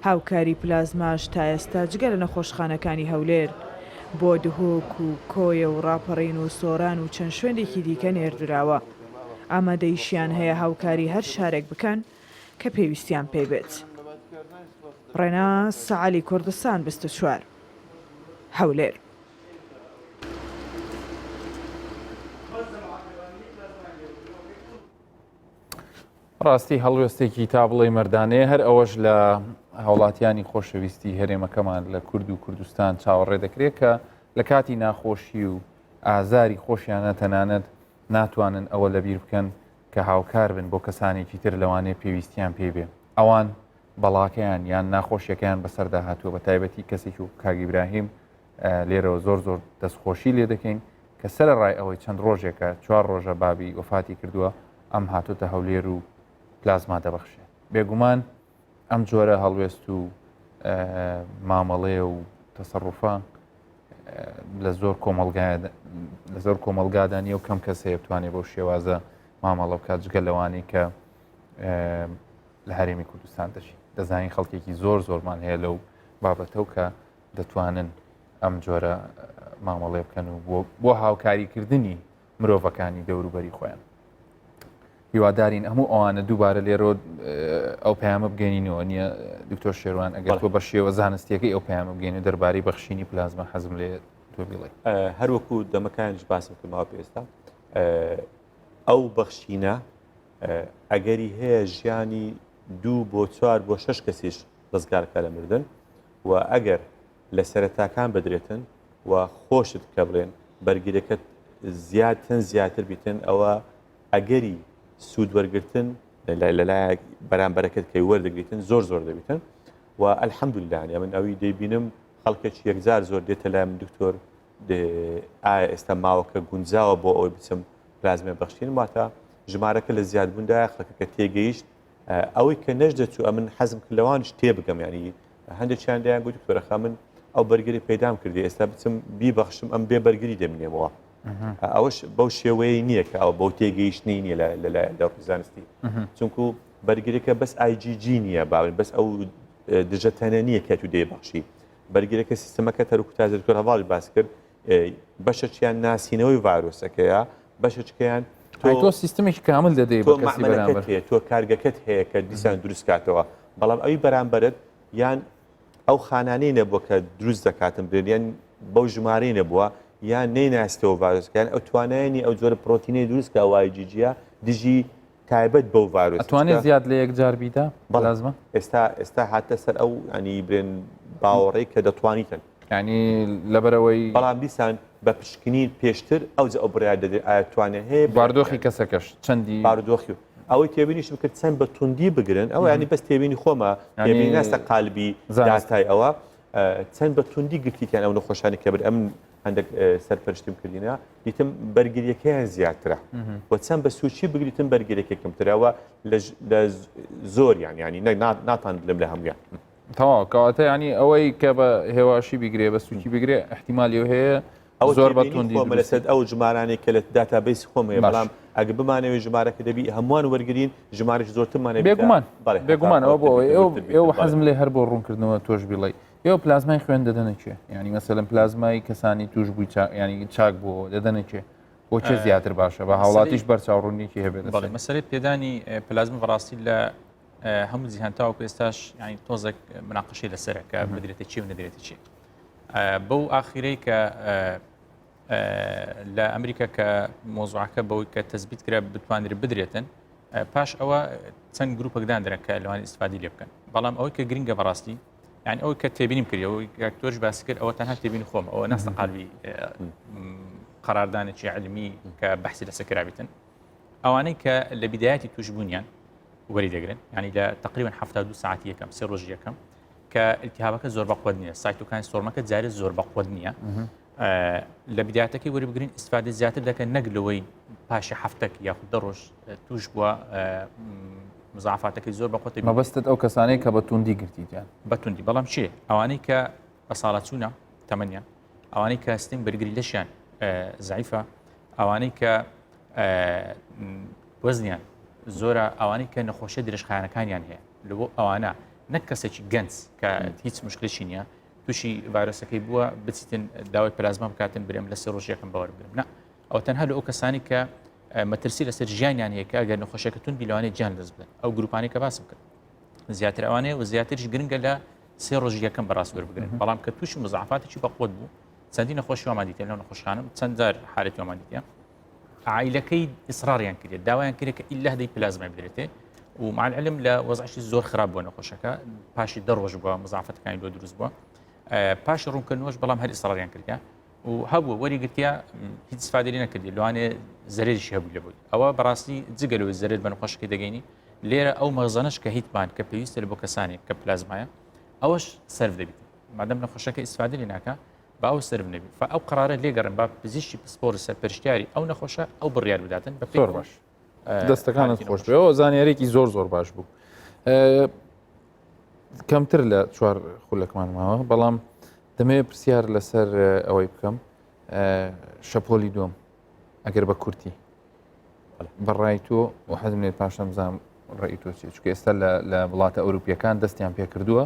هاوکاری پلازماش تا ئێستا جگە لە نەخۆشخانەکانی هەولێر بۆ دهۆک و کۆیە و ڕاپەڕین و سۆران و چەند شوێنێکی دیکە نێردراوە. ئامادەیشیان هەیە هاوکاری هەر شارێک بکەن کە پێویستیان پێ بێت. ڕێناز سەعالی کوردستان 24 هەولێر. ڕاستی هەڵوێستێکی تا بڵێ مەردانەیە هەر ئەوەش لە هاوڵاتیانی خۆشەویستی هەرێمەکەمان لە کورد و کوردستان چاوەڕێ دەکرێت کە لە کاتی ناخۆشی و ئازاری خۆشیانە تەنانەت ناتوانن ئەوە لەبیر بکەن کە هاوکار بن بۆ کەسانێکی تر لەوانەیە پێویستیان پێبێ. ئەوان بەڵاکەیان یان ناخۆشیەکەیان بەسەردا هاتووە بە تایبەتی کەسێکی و کاگیبراهیم لێرەوە زۆر دەستخۆشی لێ دەکەین کە سەرڕای ئەوەی چەند ڕۆژێکە 4 ڕۆژە بابی وفاتی کردووە ئەم هاتوتە هەولێر و پلازما دەبەخشێت. بێگومان ئەم جۆرە هەڵوێست و مامەڵەیە و تەسەڕوفە لە زۆر کۆمەلگادانی و کەم کەس هەیە بتوانێت بەو شێوازە مامەڵە بکات جگە لەوانەی کە لە هەرێمی کوردستان دەژی. دەزانین خەڵکێکی زۆرمان هەیە لەو بابەتە و کە دەتوانن ئەم جۆرە مامەڵێ بکەن و بۆ هاوکاریکردنی مرۆڤەکانی دەوروبەری خۆیان. هیوادارین هەموو ئەوانە دووبارە لێرۆ ئەو پەیامە بگەینەوە نییە دکتۆر شێروان ئەگەر تۆ بە شێوە زانستیەکەی ئەو پەیامە بگەینە دەربارەی بەخشینی پلازما حەزم لێ تۆ بڵێ. هەروەکو دەمەکانش باسم کردمەوە پێستا ئەو بەخشینە ئەگەری هەیە ژیانی 2 بۆ 4 بۆ 6 کەسیش ڕزگارکە لە مردن و ئەگەر لە سەرەتاکان بدرێتن و خۆشت کە بڵێن بەرگریەکەت زیاتر بیتن ئەوە ئەگەری سوود وەرگرتن لەلایەک بەرامبەرەکەت کەی وەردەگریتن زۆر دەبیتن و ئەلحەمدوللا من ئەوی دەیبینم خەڵکێکی یەکجار زۆر دێتە لای من دکتۆر ئایا ئێستا ماوەکە گونجاوە بۆ ئەوەی بچم پلازمای بەخشین واتە ژمارەکە لە زیادبووندایە خەڵکەکە تێگەیشت ئەوەی کە نەشدەچوو من حەزم کرد لەوانش تێبگەم ینی هەندێکیان دایان گوت دکتۆرەخە من ئەو بەرگری پەیدام کردی ئێستا بچم بیبەخشم ئەم بێ بەرگری دەمێنێەوە ئەوەش بەو شێوەیە نییە کە ئەو بەو تێگەیشتنی نییە لە زانستی چونکو بەرگریەکە بەس IgG نییە باون بەس ئەو دژەتەنە نییە کە تو دێبەخشی بەرگریەکە سیستەمەکە تەرکو تازە دکتۆر هەواڵی باس کرد بەشەیان ناسینەوەی ڤایرۆسەکەیە بەشەکەیان تۆ سیستمێکی کامل دەدەی بۆ کەسی بەرامبەر تۆ کارگەکەت هەیە کە دیسان دروست کاتەوە بەڵام ئەوی بەرامبەرت یان ئەو خانانەی نەبووە کە دروست دەکاتن برێن بەو ژمارەی نەبووە یان نەیناستەوە ڤایرۆسەکان ئەو توانایانی ئەو جۆرە پرۆتینەی دروست کە وایجیجیە دژی تایبەت بەو ڤایرۆس ئەتوانێت زیاد لە یەک جار بیدا بەلازمە ئێستا هاتە سەر ئەو ئەنی برێن باوەڕێی کە دەتوانیتن ینی لەبەرەوەی بەڵام دیسان بە پشکنین پێشتر ئەو ئەو بڕای دەدێت ئاەتوانێت هەیە باردۆخی کەسەکەش چەندی باردۆخی ئەوەی تێبینیشم کرد چەند بە توندی بگرن ئەوە ینی بەس تێبینی خۆمە ناستە قالبی داستای ئەوە چەند بە توندی گرتیان ئەو نەخۆشانی کە بر ئەم هەندێک سەرپەرشتیم کردینە دیتم بەرگریەکەیان زیاترە بۆ چەند بە سوچی بگریتم بەرگریەکە کەمترەوە لە زۆریان ینی ناتان لەم لە هەمویان تەواو کەواتە ینی ئەوەی کە بە هێواشی بیگرێ بە سوچی بگرێ احتیمالی هەیە زۆر بە توندی لەسەر ئەو ژمارانێک کە لە داتابیس خۆم هەیە بەڵام ئەگە بمانەوەی ژمارەکە دەبی هەمووان وەرگین ژمارەش زۆرترمانە بێگومان ئەوە بۆ ئێوە حەزم لێ هەر بۆ ڕوونکردنەوە تۆش بڵێ ئێوە پلازمای خوێن دەدەنەکێ ینی مەسەلەن پلازمای کەسانی توش بووی ینی چاک بۆ دەدەنەکێ بۆچێ زیاتر باشە بە هاوڵاتیش بەرچاوڕوونیکی هەبێت مەسەلەی پێدانی پلازم بەڕاستی لە هەموو جیهانتاوەکو ئێستاش ینی تۆزێک مناقەشەی لەسەرە کە بدرێتە چی و نەدرێتە چی بەو ئاخیرەی کە لە ئەمریکا کە مۆزوعەکە بەوەی کە تەزبیت کرا بتوانێت بدرێتن پاش ئەوە چەند گروپەکدان دەرن کە لەوان ئیسفادی لێ بکەن بەڵام ئەوەی کە گرنگە بەڕاستی یعنی ئەوەی کە تێبینیم کردی ئەوەی تۆش باسی کرد ئەوە تەنها تێبینی خۆم ئەوە نەستە قالبی قەراردانێکی علمی کە بەحسی لەسەر کرابێتن ئەوانەی کە لە بیدایەتی توش بوونیان وەری دەگرن ینی لە تقریبا 72 ساعتی یەکەم سێ ڕۆژ یەکەم کە ئیلتیهابەکە زۆر بەقوت نییە سایتۆکانی سۆرمەکە جارێ زۆر بەقوت نییە لە بدایەتەکەی وەری بگرین ئیسفادە زیاتر دەکەن نەک لەوەی پاشی هەفتەک یاخود دە ڕۆژ توش بووە مزعفاتەکەی زۆر بەقوت مەبەستت ئەو کەسانەی کە بە توندی گرتییان بەتوندی بەڵام چێ ئەوانەی کە بە ساڵات چوونە تەمەنیان ئەوانەی کە هەستین بەرگری لەشیان زعیفە ئەوانەی کە وەزنیان زۆرە ئەوانەی کە نەخۆشیە درێژخایەنەکانیان هەیە لەبۆ ئەوانە نەک کەسێکی گەنج کە هیچ مشکلشی نییە تووشی ڤایرۆسەکەی بووە بچیتن داوای پلازما بکاتن برێم لە سێ ڕۆژ یەکەم باوەڕ بگرم نە ئەو تەنها لە ئەو کەسانی کە مەترسی لەسەر ژیانیان هەیە کە ئەگەر نەخۆشیەکە توند بیلوانێت گیان دەست بدەن ئەو گروپانی کە باسم کرد زیاتر ئەوانەیە و زیاتریش گرنگە لە سێ ڕۆژ یەکەم بەڕاست وەربگرن بەڵام کە تووشی مزعفاتێکی بەقوت بوو چەندی نەخۆشی وامادیتە لەو نەخۆشخانم چەند جار حالەتی وامادیتە عائلەکەی ئیسراریان کرد داوایان کرد کە ئیلا هەدەی پلازمای بدرێتێ و مع العلم لە وەزعشی زۆر خراپ بووە نەخۆشەکە پاشی دە ڕۆژ بووە مزعفەتەکانی لۆ دروست بووە پاش ڕوونکردنەوەش بەڵام هەر ئیسراریان کردیا و هەبووە وەریگرتیا هیچ استفادەی نەکردی لەوانێ زەرێریشی هەبوو لە بووی ئەوە بەڕاستی جگەلەوەی زەرێت بە نەخۆشەکەی دەگەینی لێرە ئەو مەغزانش کە هیچمان کە پێویستە لە بۆ کەسانی کە پلازمایە ئەوەش سەرف دەبیت مادەم نەخۆشەکە ئیسفادە لێ ناکە با ئەو سەرف نەبی ئەو قرارە لێگەڕن با پزیشکی پسپۆرت سەرپەرشتیاری ئەو نەخۆشە ئەو بڕیار بداتن بە زۆر باش دەستەکانت خۆش بێەوە زانیارێکی زۆر زۆر باش بوو کەمتر لە چوار خولەکمان ماوە بەڵام دەمەوێت پرسیار لەسەر ئەوەی بکەم شەپۆلی دوم ئەگەر بە کورتی بەڕای تۆ و حەزم لێت پاشەم بزانم ڕێی تۆ چێت چکە ئێستا لە وڵاتە ئەوروپیەکان دەستیان پێ کردووە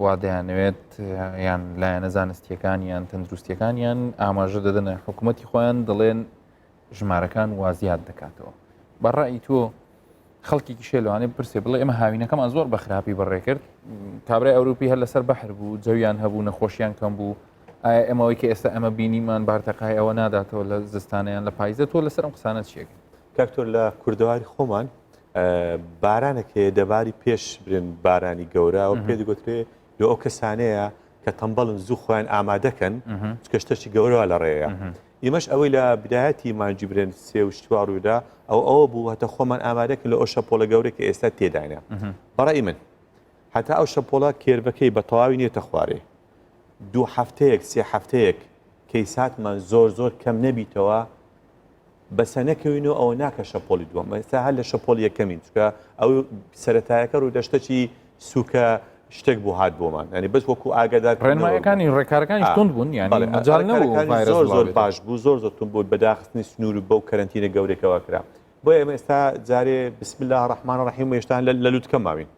وا دەیانەوێت یان لایەنە زانستیەکان یان تەندروستیەکان یان ئاماژە دەدەنە حکوومەتی خۆیان دەڵێن ژمارەکان وازیات دەکاتەوە بەڕای تۆ خەڵکی شێلوانێ پرسێ بڵێ ئێمە هاوینەکەمان زۆر بە خراپی بەڕێ کرد کابرای ئەوروپی هەر لەسەر بەحر بوو جەویان هەبوو نەخۆشیان کەم بوو ئایا ئەمەوەی کە ئێستا ئەمە بینیمان بارتەقای ئەوە ناداتەوە لە زستانیان لە پاییزە تۆ لەسەر ئەم قسانە چیەکە کاکتۆر لە کوردەواری خۆمان بارانێکێ دەباری پێش برن بارانی گەورە و پێ دەگوترێ لە ئەو کەسانەیە کە تەمبەڵن زوو خۆیان ئامادەکەن کەشتەشی گەورەوە لە ڕێەیە ئیمەش ئەوەی لە بدایەتی مانجی برێن سێ و شتوار ڕوودا ئەوە بوو هەتە خۆمان ئامادەکە لە ئەو شەپۆلە گەورەی کە ئێستا تێداینە بەڕای من هەتا ئەو شەپۆڵە کێربەکەی بە تەواوی نیێتە خوارێ 2 هەفتەیەک 3 هەفتەیەک کەیساتمان زۆر زۆر کەم نەبیتەوە بەسە نەکەوینەوە ئەوە ناکە شەپۆلی دووەم ئێستا هەر لە شەپۆلی یەکەمین چکە ئەو سەرەتایەکە ڕوودەشتەی سوکە شتێک بوو هات بۆمان ینی بەس وەکو ئاگادار ڕێنمایەکانی ڕێکارەکانی تند بوون زۆر زۆر باش بوو زۆر زۆر تون بوو بەداخستنی سنوور و بەو کەرنتینە گەورێکەوە کرا بۆ ئێمە ئێستا جارێ بسم الله الرحمن الرحیم و هێشتا لە لوتکە ماوین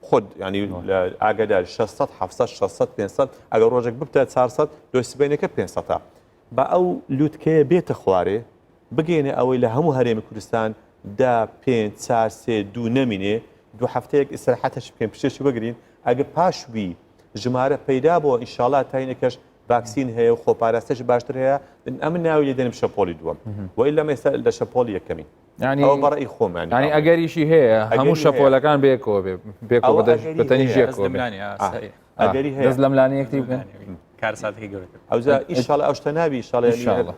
خۆت ینی لە ئاگادار 600 700 600 500 ئەگەر ڕۆژێک ببتە 400 دۆسبینەکە 500 بە ئەو لوتکەیە بێتە خوارێ بگەینە ئەوەی لە هەموو هەرێمی کوردستان دا 5 4 3 2 نەمینێ 2 هەفتەیەک ئیسراحەتەش بکەین پشتێکی بگرین ئەگە پاشوی ژمارە پەیدا بۆ ئینشاڵات تاینەکەش ڤاکسین هەیە و خۆپاراستەش باشتر هەیە ئەمە ناوی لێ دێنم شەپۆلی دووەم وەی لەمە ئێستا لە شەپۆلی یەکەمین ئەوە بەڕێی خۆمان ینی ئەگەریشی هەیە هەموو شەپۆلەکان بێکەوە بێکەوە بەتەنی ژێکەوە ئەگەری هەیە دەست لەم لانەیەکتی بکەن کارساتەکەی گەورەتر ئەوزا ئینشاڵە ئەو شتە نابی ئینشاڵە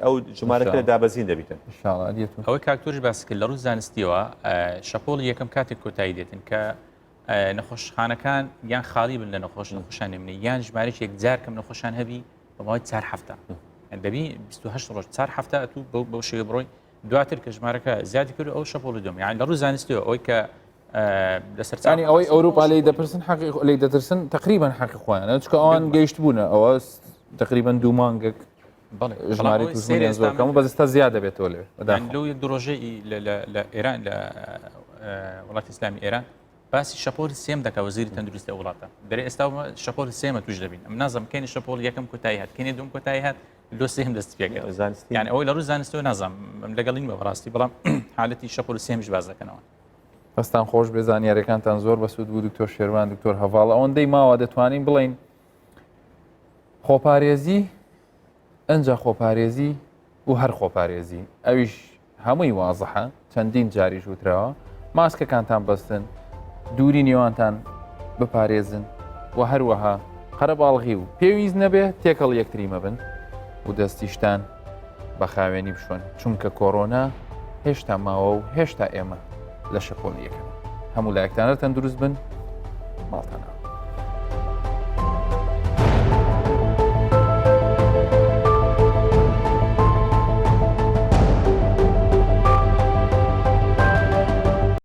ئەو ژمارەکە لە دابەزین دەبیتن ئەوەی کاکتۆرش باس کرد لە ڕووی زانستیەوە شەپۆڵ یەکەم کاتێک کۆتایی دێتن کە نەخۆشخانەکان یان خاڵی بن لە نەخۆشیان منی یان ژمارەی یەکجار کەم نەخۆشان هەبی بەماوەی 4 هەفتە دەبی 28 ڕۆژ 4 هەفتە تو بەو شێوە بڕۆی دواتر کە ژمارەکە زیادی کرد ئەو شەپۆڵی دۆم یان لە ڕوو زانستیەوە ئەوەی کە ینی ئەوەی ئەوروپا لی دەپرسن حقی لی دەترسن تقریبان حقی خۆیان چکە ئەوان گەیشت بوونە ئەوە تقریبان دوو مانگێک ژماری توژمانیان زۆر کەم و بەزستا زیاد دەبێتەوە لێ لەو یەک ڕۆژەی لە ئێران لە وڵاتی ئیسلامی ئێران باسی شەپۆلی سێم دەکە وەزیری تەندروستی وڵاتە دەرێ ئێستا شەپۆلی سێمە توش دەبین ئەم نازم کێنی شەپۆل یەکەم کۆتایی هات کێنی دوم کۆتایی هات لۆ سێم دەست پێکەوە زانستی یان ئەوەی لە ڕوو زانستەوە نازم لەگەڵین بە ڕاستی بەڵام حالەتی شەپۆل سێمش باز دەکەنەوە هەستان خۆش بێ زانیاریەکانتان زۆر بەسوود بوو دکتۆر شێروان دکتۆر هەڤاڵ ئەوەندەی ماوە دەتوانین بڵین خۆپارێزی ئەنجا خۆپارێزی و هەر خۆپارێزی ئەویش هەمووی وازەحە چەندین جاریش وتراوە ماسکەکانتان بەستن دووری نێوانتان بپارێزن و هەروەها قەرەباڵغی و پێویست نەبێ تێکەڵ یەکتری مەبن و دەستیشتان بە خاوێنی بشۆن چونکە کۆڕۆنا هێشتا ماوە و هێشتا ئێمە لە شەپۆلیەکە هەموو لایەکتانە تەندروست بن ماڵتانە.